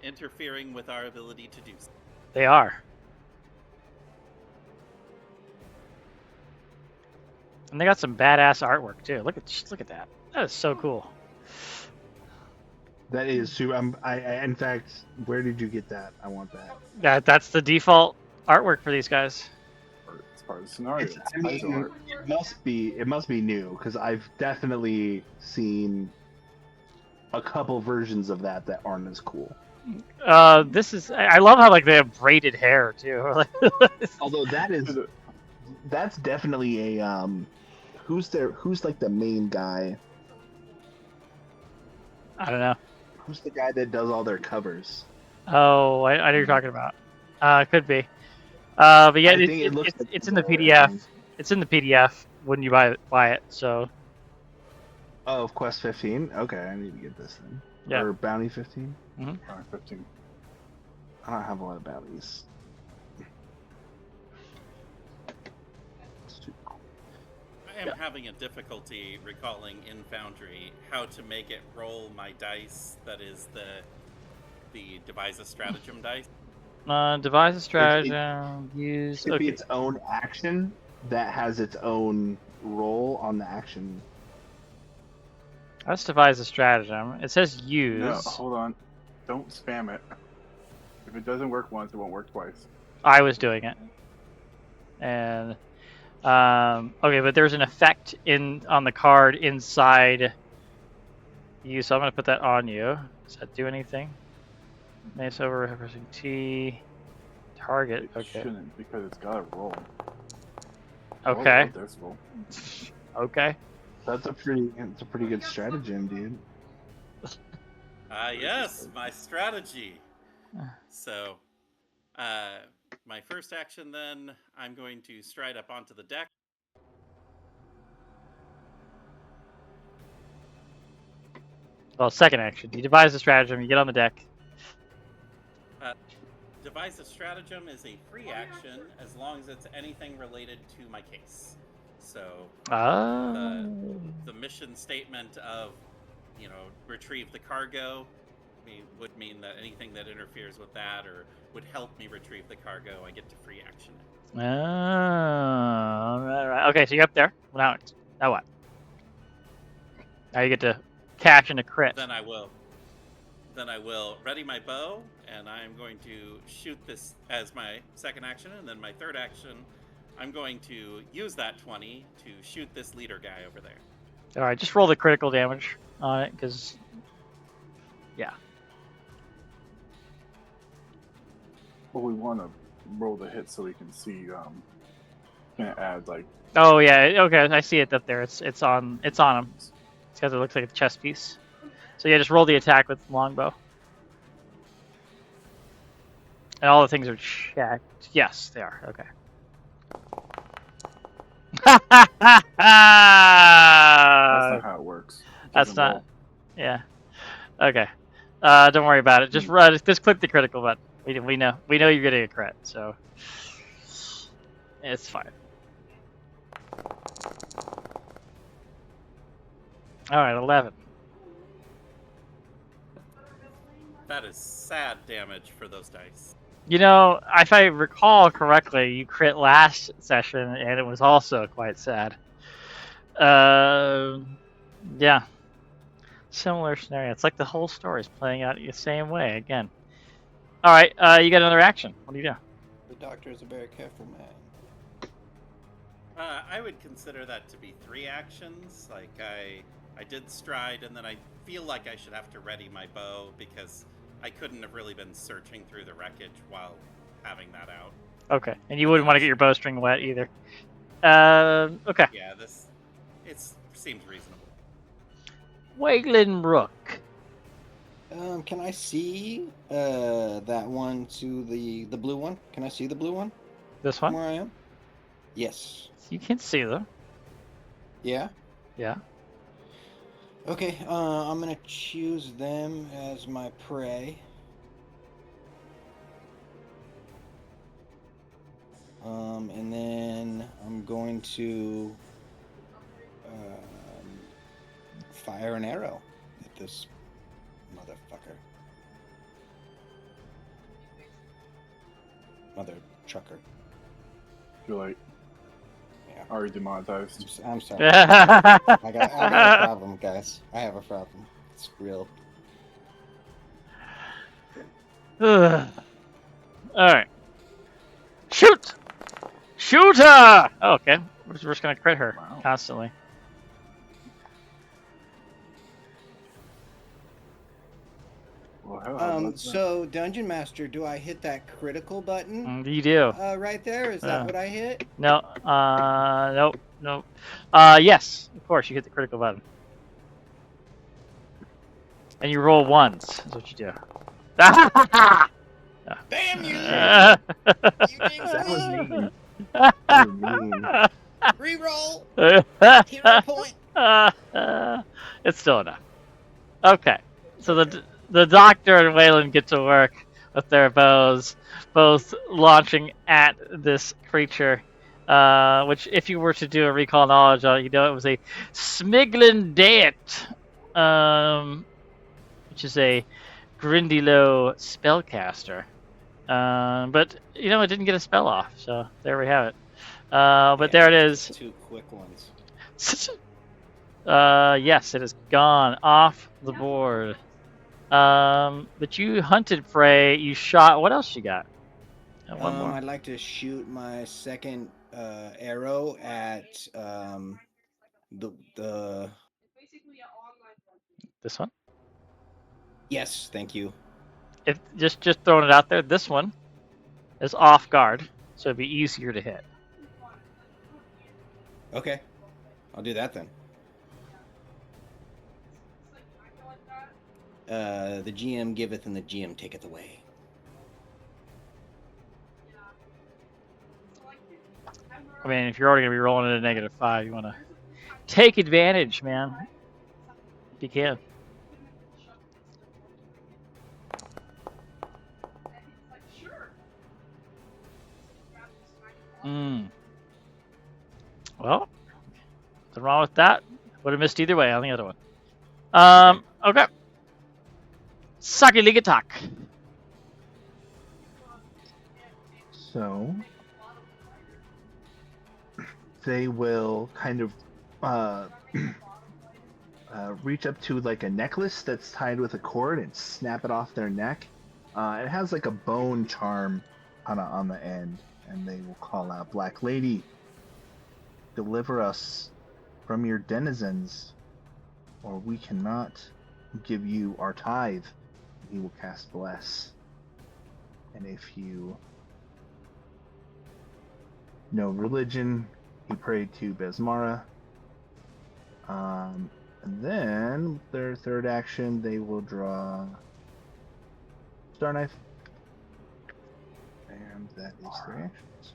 interfering with our ability to do so. They are. And they got some badass artwork too. Look at that. That is so cool. That is super. In fact, where did you get that? I want that. That's the default artwork for these guys. It's part of the scenario. It's, It's I mean, ISO art. it must be new because I've definitely seen a couple versions of that aren't as cool. This is. I love how like they have braided hair too. Although that's definitely a who's like the main guy? I don't know. Who's the guy that does all their covers? Oh, I know what you're talking about. Could be. But yeah, I think it looks like it's in the more, PDF. It's in the PDF when you buy it. So Oh, Quest 15. Okay, I need to get this then. yeah. Or Bounty 15. 15. I don't have a lot of bounties. I am having a difficulty recalling in Foundry how to make it roll my dice. That is the devise a stratagem dice. Devise a stratagem. Use. It could be Okay. its own action that has its own roll on the action. Let's devise a stratagem. It says use. No, hold on. Don't spam it. If it doesn't work once, it won't work twice. I was doing it. And okay, but there's an effect on the card inside you, so I'm gonna put that on you. Does that do anything? Mace over pressing T. Target. It Okay. shouldn't, because it's got a roll. Okay. Oh, there's roll. Okay. It's a pretty good stratagem, dude. Yes, my strategy. So, my first action then, I'm going to stride up onto the deck. Well, second action. You devise a stratagem. You get on the deck. Devise a stratagem is a free action as long as it's anything related to my case. So, the mission statement of, retrieve the cargo would mean that anything that interferes with that or would help me retrieve the cargo, I get to free action it. Right. Okay, so you're up there. Now what? Now you get to catch and a crit. Then I will ready my bow, and I'm going to shoot this as my second action, and then my third action, I'm going to use that 20 to shoot this leader guy over there. All right, just roll the critical damage on it, because yeah. Well, we want to roll the hit so we can see. Can it add like? Oh yeah, okay, I see it up there. It's on him. It's because it looks like a chess piece. So yeah, just roll the attack with longbow. And all the things are checked. Yes, they are. Okay. That's not how it works. It That's doesn't not. roll. Yeah. Okay. Don't worry about it. Just run. Just click the critical button. We know you're getting a crit, so it's fine. All right, 11. That is sad damage for those dice. You know, if I recall correctly, you crit last session, and it was also quite sad. Yeah, similar scenario. It's like the whole story is playing out the same way again. All right, you got another action. What do you do? The doctor is a very careful man. I would consider that to be 3 actions. Like I did stride, and then I feel like I should have to ready my bow because I couldn't have really been searching through the wreckage while having that out. Okay, and you wouldn't want to get your bowstring wet either. Okay. Yeah, it seems reasonable. Waylon Rook. Can I see that one to the blue one? Can I see the blue one This from one? where I am? Yes. You can see them. Yeah? Yeah. Okay, I'm gonna choose them as my prey. And then I'm going to fire an arrow at this motherfucker. Mother trucker. You're like, Yeah. already demonetized. I'm sorry. I got a problem, guys. I have a problem. It's real. All right. Shoot! Shoot her! Oh, okay. We're just gonna crit her Wow. constantly. Well, hell, how about that? So Dungeon Master, do I hit that critical button You do. right there? Is that what I hit? No. Nope. Nope. Yes. Of course, you hit the critical button. And you roll ones. Is what you do. Damn you! Uh, That was mean. That was mean. Reroll. Hero point. It's still enough. Okay, so the doctor and Waylon get to work with their bows, both launching at this creature. Which, if you were to do a recall knowledge on it, you know it was a Smiglin Deet, which is a Grindilo spellcaster. But you know it didn't get a spell off, so there we have it. But there it is. 2 quick ones. Yes, it is gone off the board. But you hunted prey. You shot. What else you got? One more. I'd like to shoot my second arrow at the. This one. Yes, thank you. If just throwing it out there, this one is off guard, so it'd be easier to hit. Okay, I'll do that then. The GM giveth and the GM taketh away. I mean, if you're already gonna be rolling at a -5, you want to take advantage, man. If you can. Well, nothing wrong with that. Would have missed either way on the other one. Okay. Saki Ligatak. So they will kind of reach up to like a necklace that's tied with a cord and snap it off their neck. It has like a bone charm on the end, and they will call out, "Black Lady, deliver us from your denizens, or we cannot give you our tithe." He will cast Bless. And if you know religion, he prayed to Besmara. And then their third action, they will draw Star Knife. And that is their actions.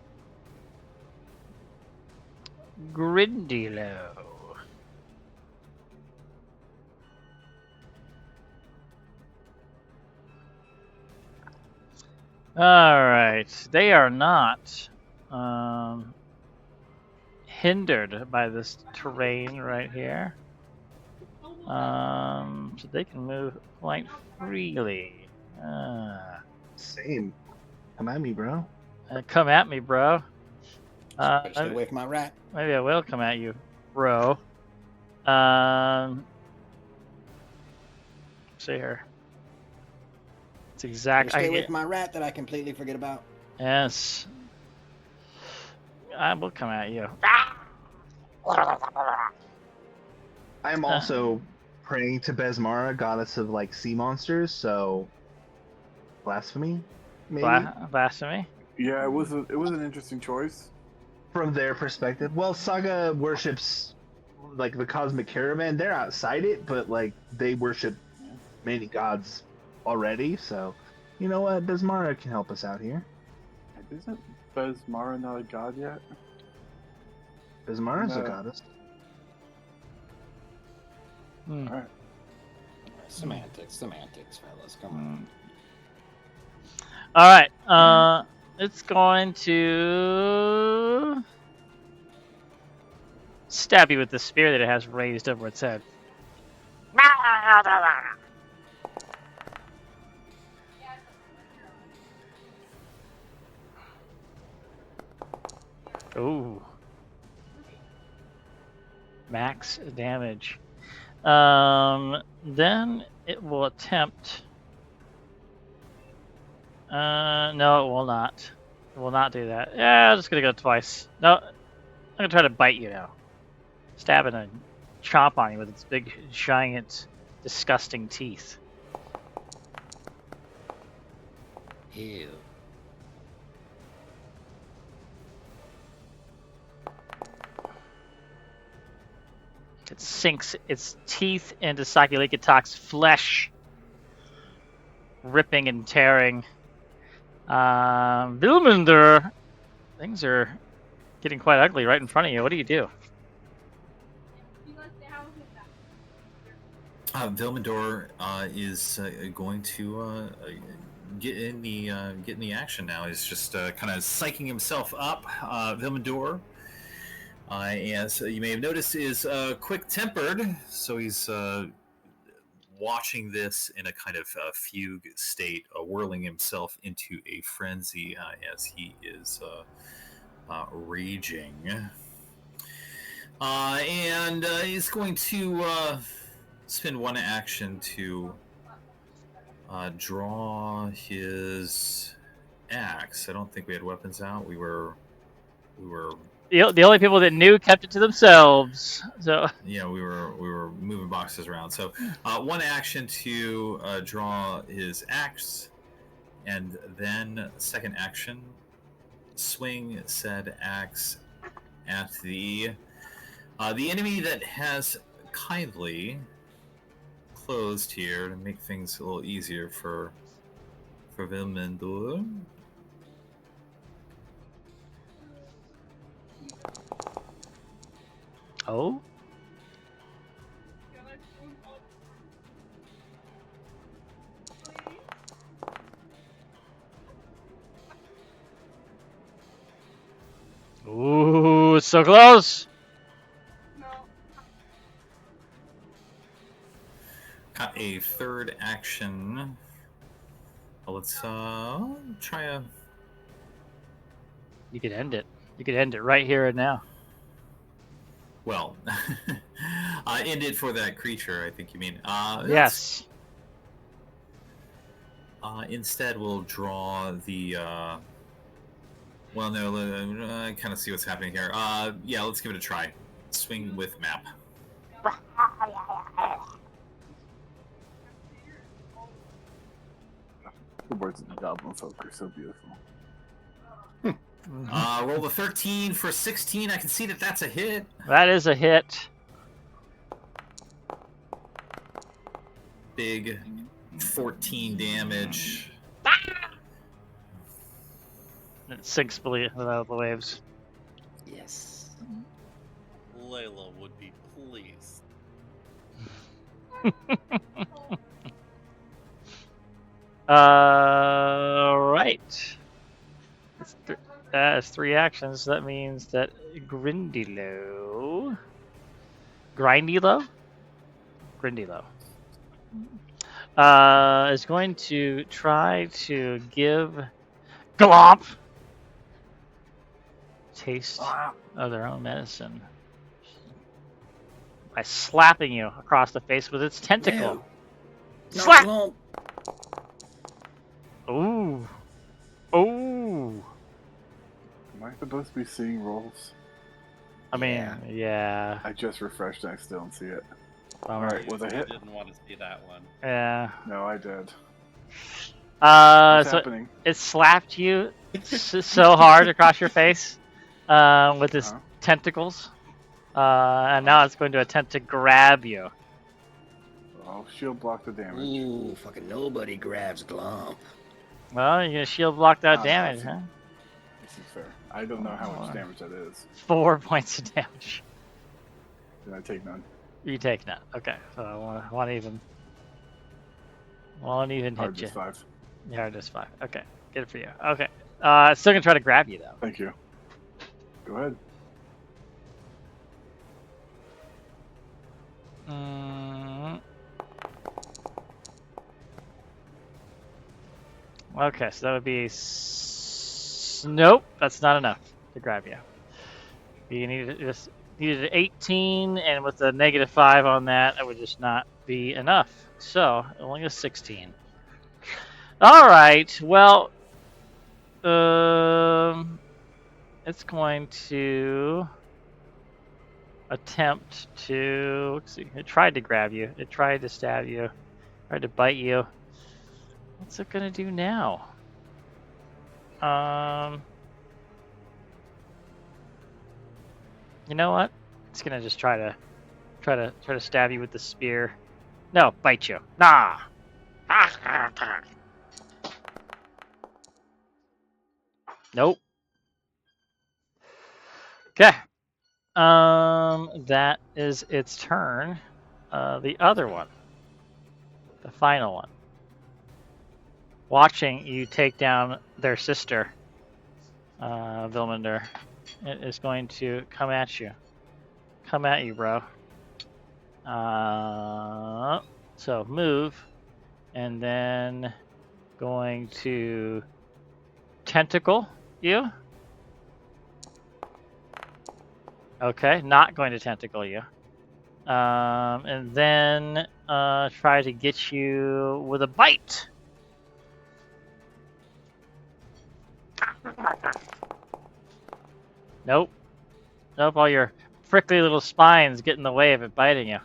Grindilo. All right, they are not hindered by this terrain right here. So they can move quite freely. Same. Come at me, bro. Come at me, bro. Better stay away from my rat. Maybe I will come at you, bro. See here. It's Better exact. stay away from my rat that I completely forget about. Yes. I will come at you. I am also praying to Besmara, goddess of like sea monsters. So, blasphemy, maybe Blasphemy. Yeah, it was an interesting choice. from their perspective. Well, Saga worships like the cosmic caravan. They're outside it, but like they worship many gods already. So, you know what? Besmara can help us out here. Isn't Besmara not a god yet? Besmara's a No. goddess. Alright. Semantics, fellas. Come on. All right. It's going to stab you with the spear that it has raised over its head. Ooh. Max damage. Then it will attempt. No, it will not. It will not do that. Yeah, I'm just gonna go twice. No, I'm gonna try to bite you now. Stab it and chomp on you with its big, giant, disgusting teeth. Ew. It sinks its teeth into Sakulikitok's flesh, ripping and tearing. Vilmunder, things are getting quite ugly right in front of you. What do you do? Vilmador is going to get in the action now. He's just kind of psyching himself up. Vilmador, as you may have noticed, is quick-tempered, so he's watching this in a kind of fugue state, whirling himself into a frenzy as he is raging. And he's going to spend one action to draw his axe. I don't think we had weapons out. We were The only people that knew kept it to themselves. So yeah, we were moving boxes around. So one action to draw his axe, and then second action, swing said axe at the enemy that has kindly closed here to make things a little easier for Vilmendur. Oh? Ooh, it's so close. Got a third action. Let's try a. You could end it. You could end it right here and now. Well, end it for that creature, I think you mean. Yes. Instead, we'll draw the. Well, no, I kind of see what's happening here. Yeah, let's give it a try. Swing with map. The words of the goblin folk are so beautiful. Roll the 13 for 16. I can see that that's a hit. That is a hit. Big 14 damage. It sinks below the waves. Yes. Layla would be pleased. Right. That's 3 actions. That means that Grindilo. Grindilo? Grindilo. Is going to try to give Glomp taste of their own medicine by slapping you across the face with its tentacle. No, Slap! Glomp. Ooh. Ooh. Am I supposed to be seeing rolls? I mean, Yeah. yeah. I just refreshed and I still don't see it. Bummer. Alright, was I You hit? didn't want to see that one. Yeah. No, I did. What's So happening? it slapped you so hard across your face with its Uh-huh. tentacles, and now it's going to attempt to grab you. I'll shield block the damage. Ooh, fucking nobody grabs Glomp. Well, you're gonna shield block that Oh, no, damage, that's- huh? This is fair. I don't know how much Oh. damage that is. 4 points of damage. Then I take none. You take none. Okay, so I won't even Hard hit you. just 5. Yeah, just 5. Okay, good for you. Okay, still gonna try to grab you though. Thank you. Go ahead. Okay, so that would be nope. That's not enough to grab you. You needed an 18, and with a -5 on that, that would just not be enough. So only a 16. All right. Well, it's going to attempt to. Let's see. It tried to grab you. It tried to stab you. Tried to bite you. What's it gonna do now? You know what? It's gonna just try to stab you with the spear. No, bite you. Nah. Nope. Okay. That is its turn. The other one, the final one, watching you take down their sister, Vilmander, it is going to come at you. Come at you, bro. So move, and then going to tentacle you. Okay, not going to tentacle you. And then try to get you with a bite. Nope. Nope, all your prickly little spines get in the way of it biting you.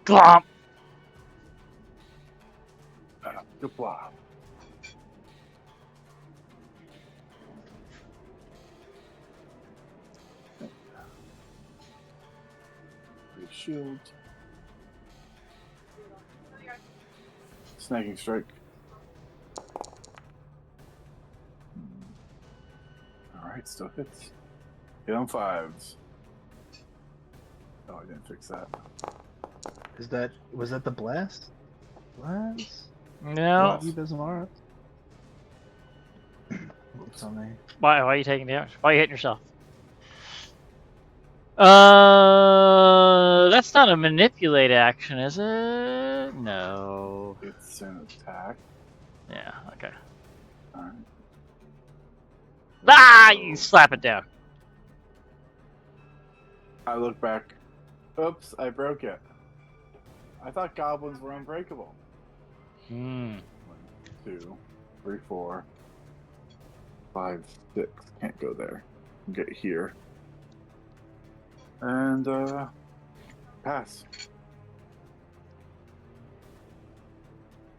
Glomp! Good block. Shield. Snagging strike. Alright, still hits. Hit on 5s. Oh, I didn't fix that. Was that the blast? Blast? No. He doesn't want it. What's on there? Why are you taking damage? Why are you hitting yourself? That's not a manipulate action, is it? No. It's an attack. Yeah, okay. Alright. Ah! You slap it down. I look back. Oops, I broke it. I thought goblins were unbreakable. 1, 2, 3, 4, 5, 6. Can't go there. Get here. And, pass.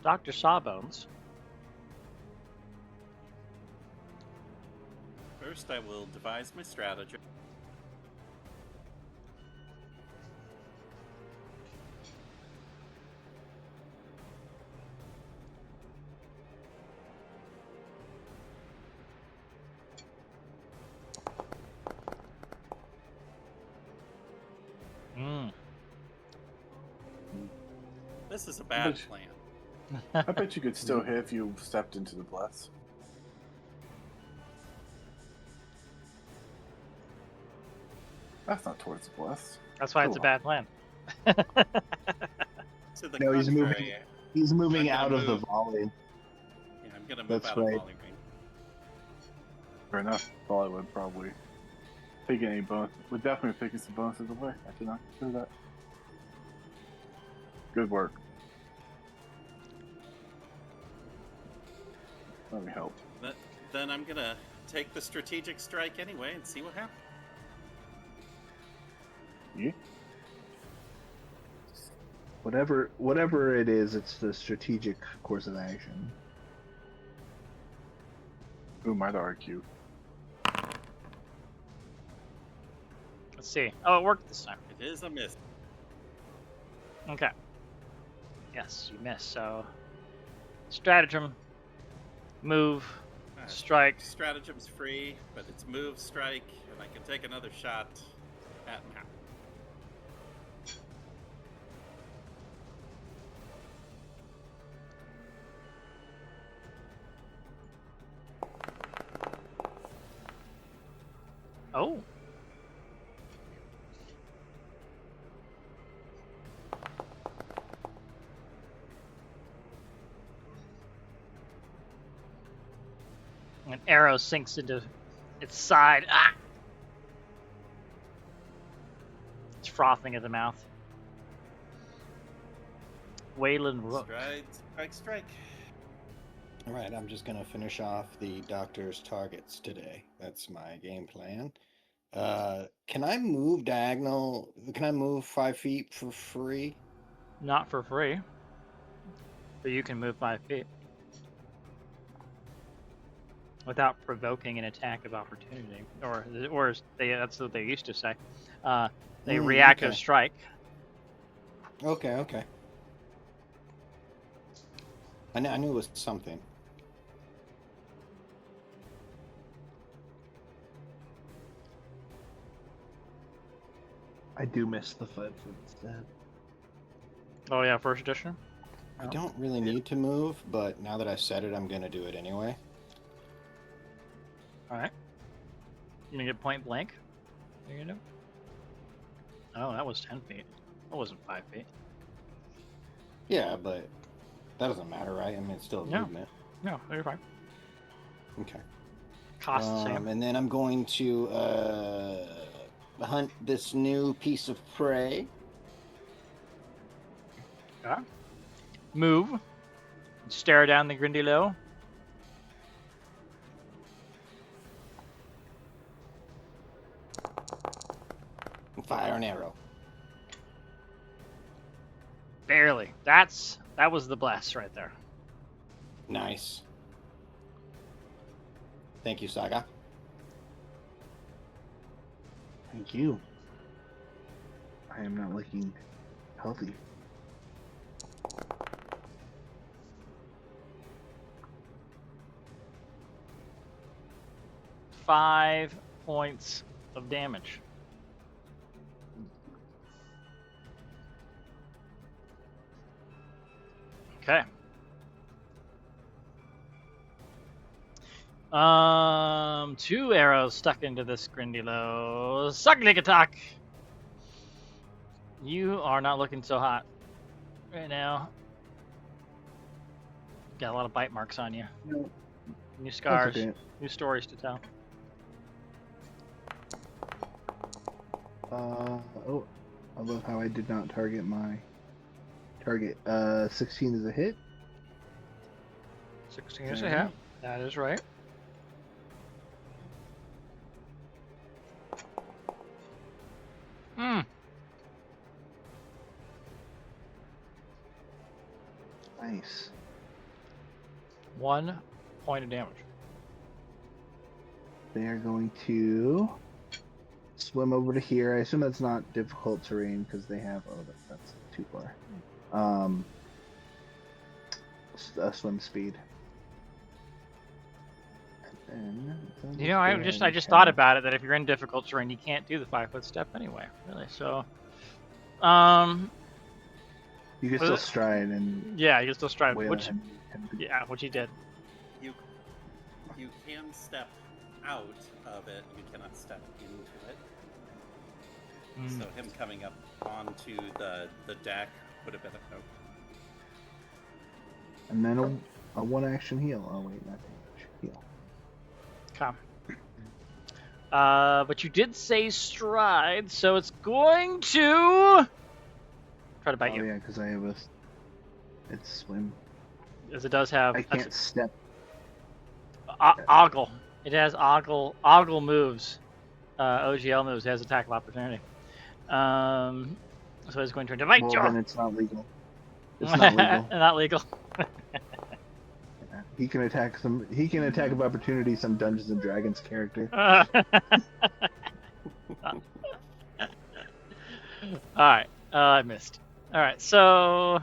Dr. Sawbones. First, I will devise my strategy. This is a bad But- plan. I bet you could still hit if you stepped into the bless. That's not towards the bless. That's why it's a bad plan. To the No, he's moving. contrary, He's moving I'm out gonna of the move. volley. Yeah, I'm gonna move That's out right. of volley range. Fair enough. Thought I would probably take any bonus. Would definitely taking some bonuses away. I did not consider that. Good work. Let me help. Then I'm gonna take the strategic strike anyway and see what happens. Yeah. Whatever it is, it's the strategic course of action. Who might argue? Let's see. Oh, it worked this time. It is a miss. Okay. Yes, you missed. So, stratagem, move, strike. Stratagem's free, but it's move, strike, and I can take another shot at map. Oh. An arrow sinks into its side. Ah! It's frothing at the mouth. Wayland Rook. Strike. All right, I'm just gonna finish off the doctor's targets today. That's my game plan. Can I move diagonal? Can I move 5 feet for free? Not for free. But you can move 5 feet. Without provoking an attack of opportunity. Or that's what they used to say. They reactive okay. strike. Okay. I knew it was something. I do miss the 5 foot step. Oh yeah, first edition. I don't really need to move, but now that I've said it, I'm gonna do it anyway. Alright. You gonna get point blank? There you go. Oh, that was 10 feet. That wasn't 5 feet. Yeah, but that doesn't matter, right? I mean, it's still No. movement. No, you're fine. Okay. Cost the same. And then I'm going to hunt this new piece of prey. Okay. Move. Stare down the Grindylow. And fire an arrow. Barely. That was the blast right there. Nice. Thank you, Saga. Thank you. I am not looking healthy. Five points of damage. Okay. 2 arrows stuck into this Grindylow. Sucklick attack. You are not looking so hot right now. Got a lot of bite marks on you. No, New scars. okay. New stories to tell. Oh, I love how I did not target my target. 16 is a hit. 16 is a hit. That is right. Hmm. Nice. 1 point of damage. They are going to swim over to here. I assume that's not difficult terrain because they have. Oh, that's too far. Swim speed. And then You know, I just thought about it that if you're in difficult terrain, you can't do the 5 foot step anyway. Really, so. You can still stride and Yeah, you can still stride. Waylon Which, had- yeah, which he did. You can step out of it. You cannot step into it. So him coming up onto the deck would have been a no. And then a one action heal. Oh wait, not damage. Heal. Okay. But you did say stride, so it's going to try to bite Oh you. yeah, because I have a. It's swim. As it does have I can't step. ogle. It has ogle moves. OGL moves. It has attack of opportunity. So it's going to bite Well, you. then it's not legal. It's not legal. Not legal. He can attack some. He can attack of opportunity some Dungeons and Dragons character. All right. I missed. All right. So,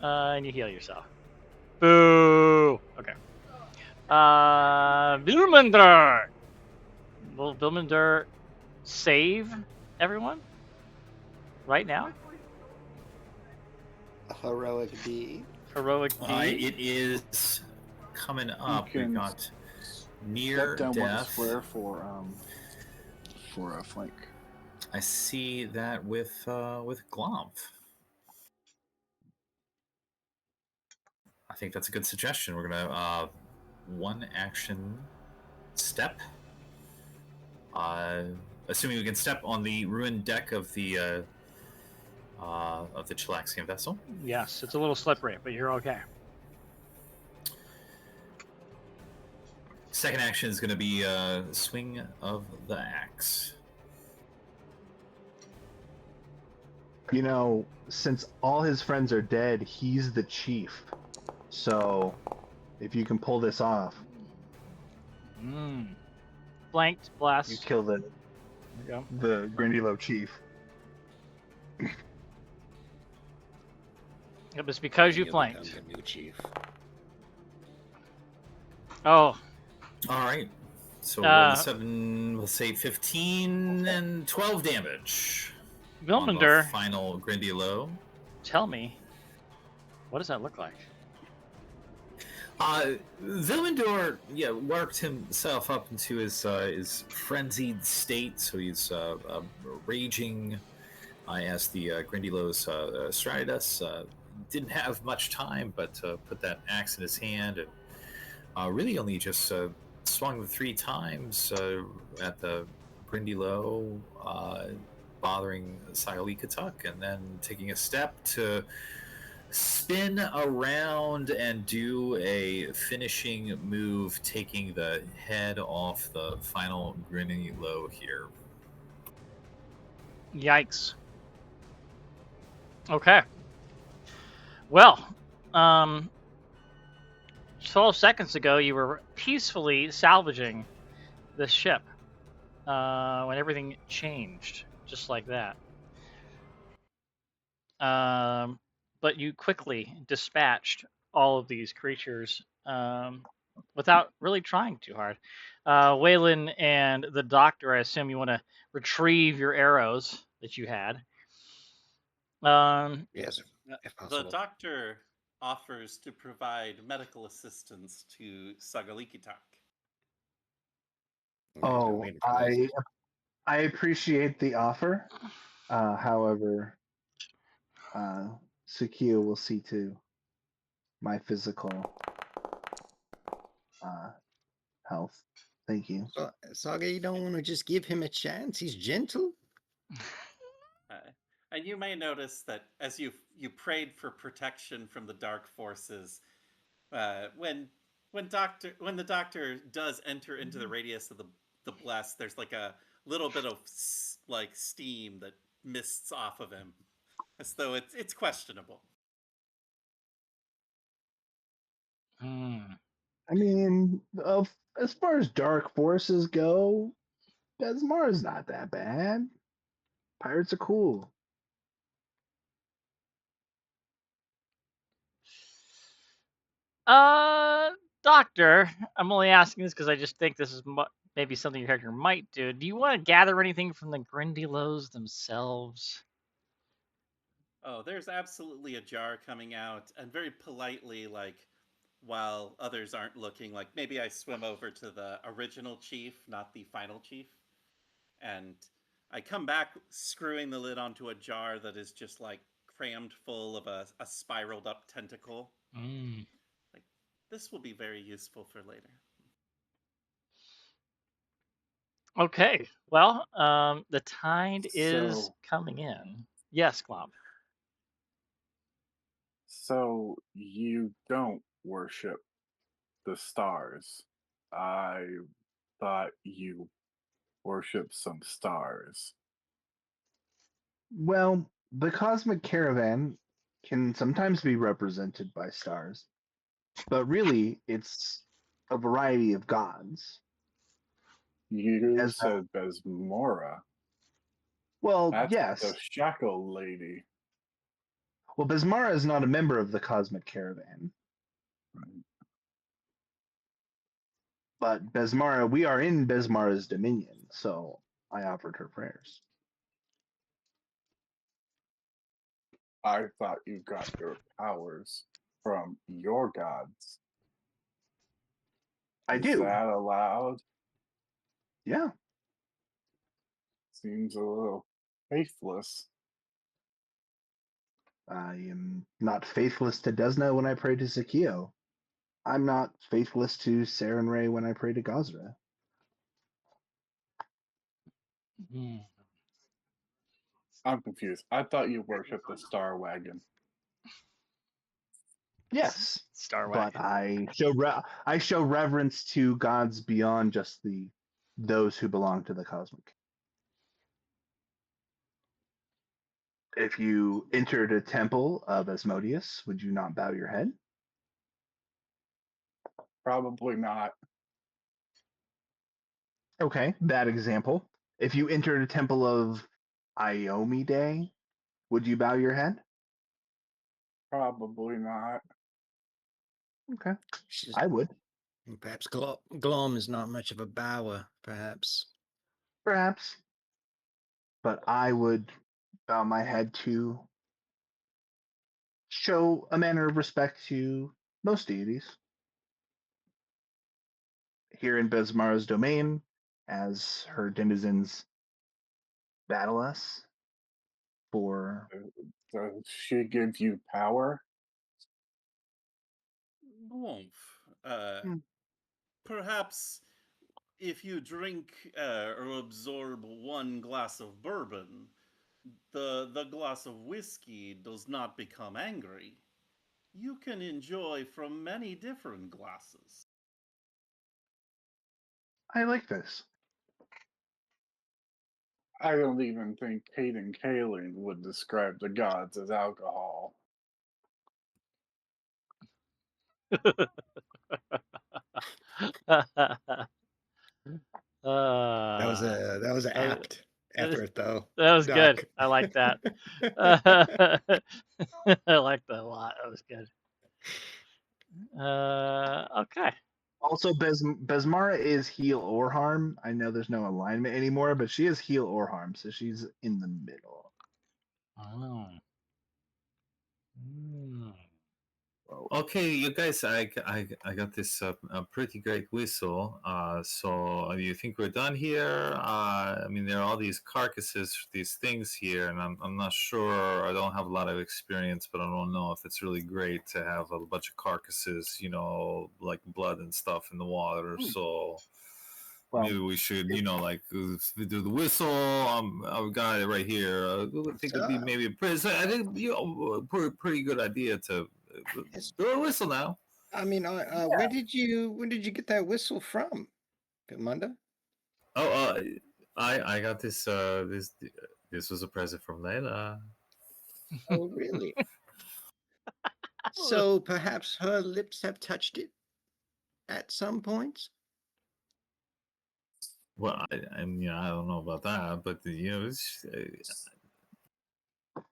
and you heal yourself. Boo. Okay. Vilmander. Will Vilmander save everyone right now? Heroic D. Heroic D. It is coming up. We can got near Step down one death. square for a flank. I see that with Glomp. I think that's a good suggestion. We're gonna one action step. Assuming we can step on the ruined deck of the Chilaxian vessel. Yes, it's a little slippery, but you're okay. Second action is going to be swing of the axe. You know, since all his friends are dead, he's the chief. So, if you can pull this off, Flanked, blast. you kill There you go. the Grindylow chief. It was because you You'll flanked. become the new chief. Oh, All right. So Uh, 7, let's say 15 and 12 damage. On the Vilmander, final Grindylow. tell me, what does that look like? Vilmandor, worked himself up into his frenzied state, so he's raging as the Grindylows strided us. Didn't have much time, but put that axe in his hand and really only just swung the 3 times at the Grindylow, bothering Sayalikatuk, and then taking a step to spin around and do a finishing move, taking the head off the final Grindylow here. Yikes. Okay. Well, 12 seconds ago, you were peacefully salvaging this ship when everything changed, just like that. But you quickly dispatched all of these creatures without really trying too hard. Waylon and the doctor, I assume you want to retrieve your arrows that you had. Yes, if The possible. doctor offers to provide medical assistance to Sagalikitak. Oh, Waiting for this. I appreciate the offer. However, Sukiya will see to my physical health. Thank you. Saga, you don't want to just give him a chance? He's gentle. And you may notice that as you prayed for protection from the dark forces, when the doctor does enter into the radius of the blessed, there's like a little bit of like steam that mists off of him, as though it's questionable. I mean, as far as dark forces go, Desmar's not that bad. Pirates are cool. Doctor, I'm only asking this because I just think this is maybe something your character might do. Do you want to gather anything from the Grindylows themselves? Oh, there's absolutely a jar coming out, and very politely, like, while others aren't looking, like, maybe I swim over to the original chief, not the final chief, and I come back screwing the lid onto a jar that is just, like, crammed full of a spiraled up tentacle. Mm. Like, this will be very useful for later. Okay. Well, the tide is So, coming in. Yes, Glomp. so you don't worship the stars. I thought you worship some stars. Well, the cosmic caravan can sometimes be represented by stars, but really it's a variety of gods. You As said Besmora. well, That's the yes. shackle lady. Well, Besmara is not a member of the cosmic caravan, Right? but Besmara, we are in Besmara's dominion, so I offered her prayers. I thought you got your powers from your gods. I Is do. that allowed? Yeah. Seems a little faithless. I am not faithless to Desna when I pray to Sakio. I'm not faithless to Sarenrae when I pray to Gazra. Mm. I'm confused. I thought you worshipped the Star Wagon. Yes, Star but Wagon. I show reverence to gods beyond just those who belong to the cosmic. If you entered a temple of Asmodeus, would you not bow your head? Probably not. Okay, bad example. If you entered a temple of Iomide, would you bow your head? Probably not. Okay, She's, I would. perhaps Glom is not much of a bower, perhaps. Perhaps, but I would bow my head to show a manner of respect to most deities. Here in Besmara's domain, as her denizens battle us for. Does she give you power? Woomph. Hmm, Perhaps if you drink or absorb one glass of bourbon, the glass of whiskey does not become angry. You can enjoy from many different glasses. I like this. I don't even think Hayden Kaling would describe the gods as alcohol. That was an uh, apt effort, though, that was good. Doc. I like that. I like that a lot. That was good. Okay. Also, Besmara is heal or harm. I know there's no alignment anymore, but she is heal or harm, so she's in the middle. Oh. Mm. Okay, you guys, I got this a pretty great whistle. So you think we're done here? I mean, there are all these carcasses, these things here, and I'm not sure. I don't have a lot of experience, but I don't know if it's really great to have a bunch of carcasses, like blood and stuff in the water. So Well, maybe we should, like do the whistle. I've got it right here. I think it'd be maybe I think pretty good idea to do a whistle now. I mean, when did you get that whistle from, Munda? Oh, I got this. This was a present from Layla. Oh, really? So perhaps her lips have touched it at some point. Well, I mean, I don't know about that, but it's,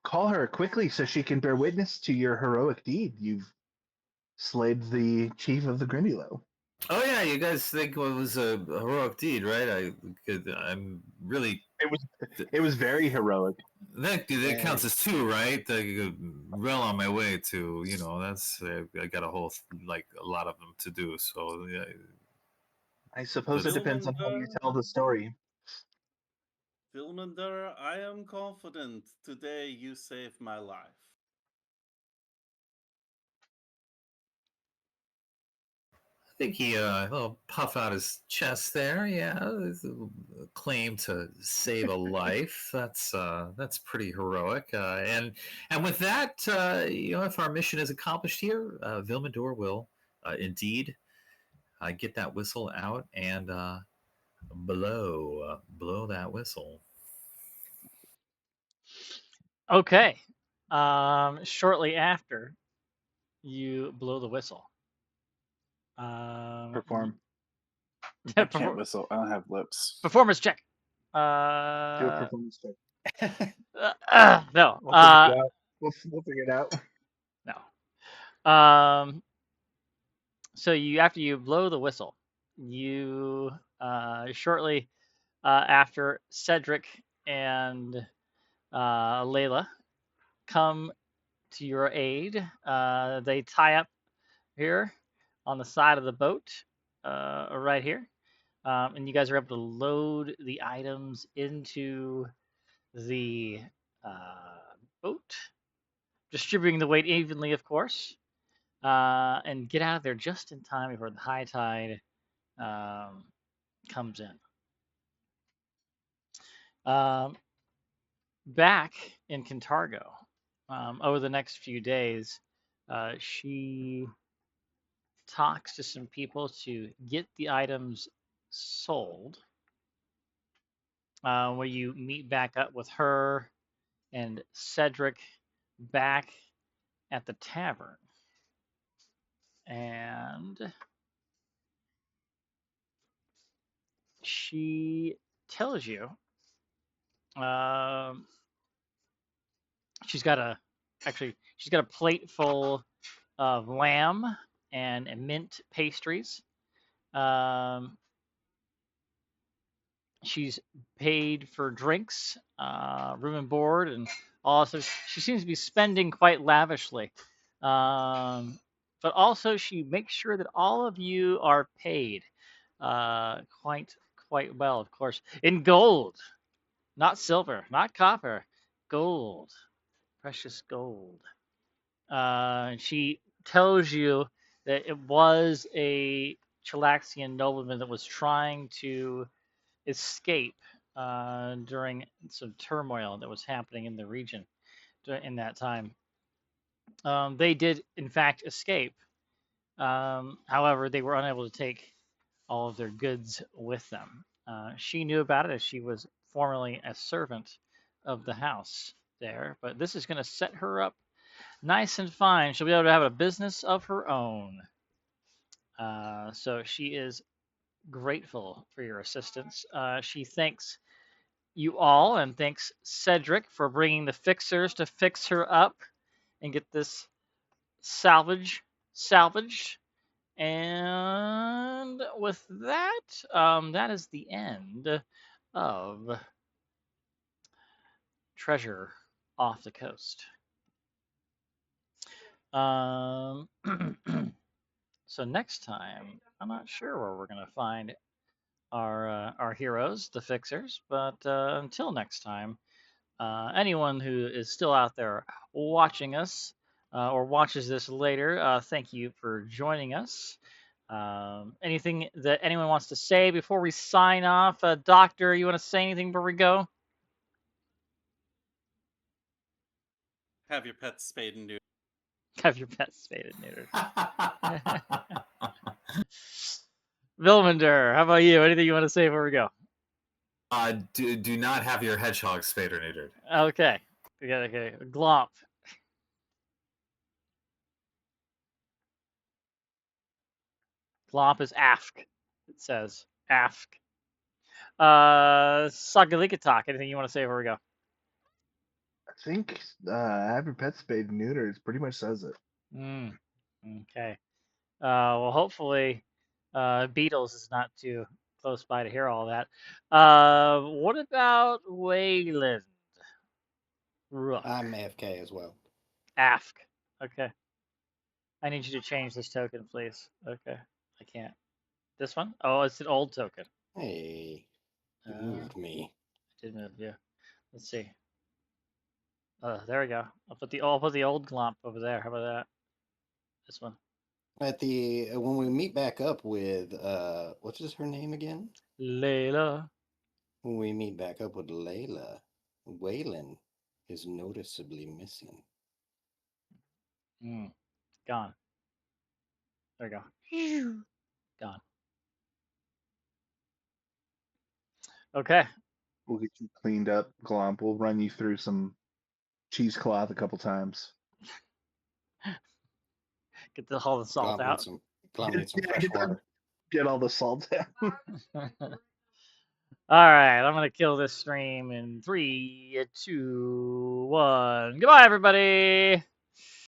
call her quickly so she can bear witness to your heroic deed. You've slayed the chief of the Grindylow. oh yeah, you guys think it was a heroic deed, right? I'm really It was very heroic. That counts as 2, right? Well on my way to, that's I got a whole a lot of them to do. So yeah, I suppose it depends on how you tell the story. Vilmander, I am confident today you saved my life. I think he will puff out his chest there. Yeah, claim to save a life. That's pretty heroic. And with that, if our mission is accomplished here, Vilmador will indeed get that whistle out and blow that whistle. Okay. Shortly after you blow the whistle. Perform. I can't whistle. I don't have lips. Performance check. Do a performance check. No. We'll figure it out. No. So after you blow the whistle, you shortly after Cedric and Layla come to your aid. They tie up here on the side of the boat, right here, and you guys are able to load the items into the boat, distributing the weight evenly, of course, and get out of there just in time before the high tide comes in. Back in Cantargo, over the next few days, she talks to some people to get the items sold. Where you meet back up with her and Cedric back at the tavern. And she tells you she's got a plate full of lamb and mint pastries. She's paid for drinks, room and board, and also she seems to be spending quite lavishly. But also she makes sure that all of you are paid quite well, of course, in gold, not silver, not copper, gold, precious gold. She tells you that it was a Chilaxian nobleman that was trying to escape during some turmoil that was happening in the region in that time. They did, in fact, escape. However, they were unable to take all of their goods with them. She knew about it as she was formerly a servant of the house there, but this is going to set her up nice and fine. She'll be able to have a business of her own. So she is grateful for your assistance. She thanks you all and thanks Cedric for bringing the fixers to fix her up and get this salvaged. And with that, that is the end of Treasure Off the Coast. So next time, I'm not sure where we're gonna find our heroes, the fixers, but until next time, anyone who is still out there watching us or watches this later, thank you for joining us. Anything that anyone wants to say before we sign off? Doctor, you want to say anything before we go? Have your pets spayed and neutered. Have your pets spayed and neutered. Vilmander, how about you? Anything you want to say before we go? Do not have your hedgehog spayed or neutered. Okay. Okay. Glomp. Glomp is ask. It says ask. Sagalikatak, anything you want to say before we go? I think have your pet spayed and neutered pretty much says it. Okay. Well, hopefully, Beatles is not too close by to hear all that. What about Wayland? Rook. I'm AFK as well. Ask. Okay. I need you to change this token, please. Okay. I can't. This one? Oh, it's an old token. Hey, you moved me. I did move, yeah. Let's see. There we go. I'll put the old glomp over there. How about that? This one. At the when we meet back up with what's her name again? Layla. When we meet back up with Layla, Waylon is noticeably missing. Gone. There we go. Gone. Okay. We'll get you cleaned up, Glomp. We'll run you through some cheesecloth a couple times. Get all the salt out. Glomp needs some fresh water. Get all the salt out. All right, I'm gonna kill this stream in 3, 2, 1. Goodbye, everybody.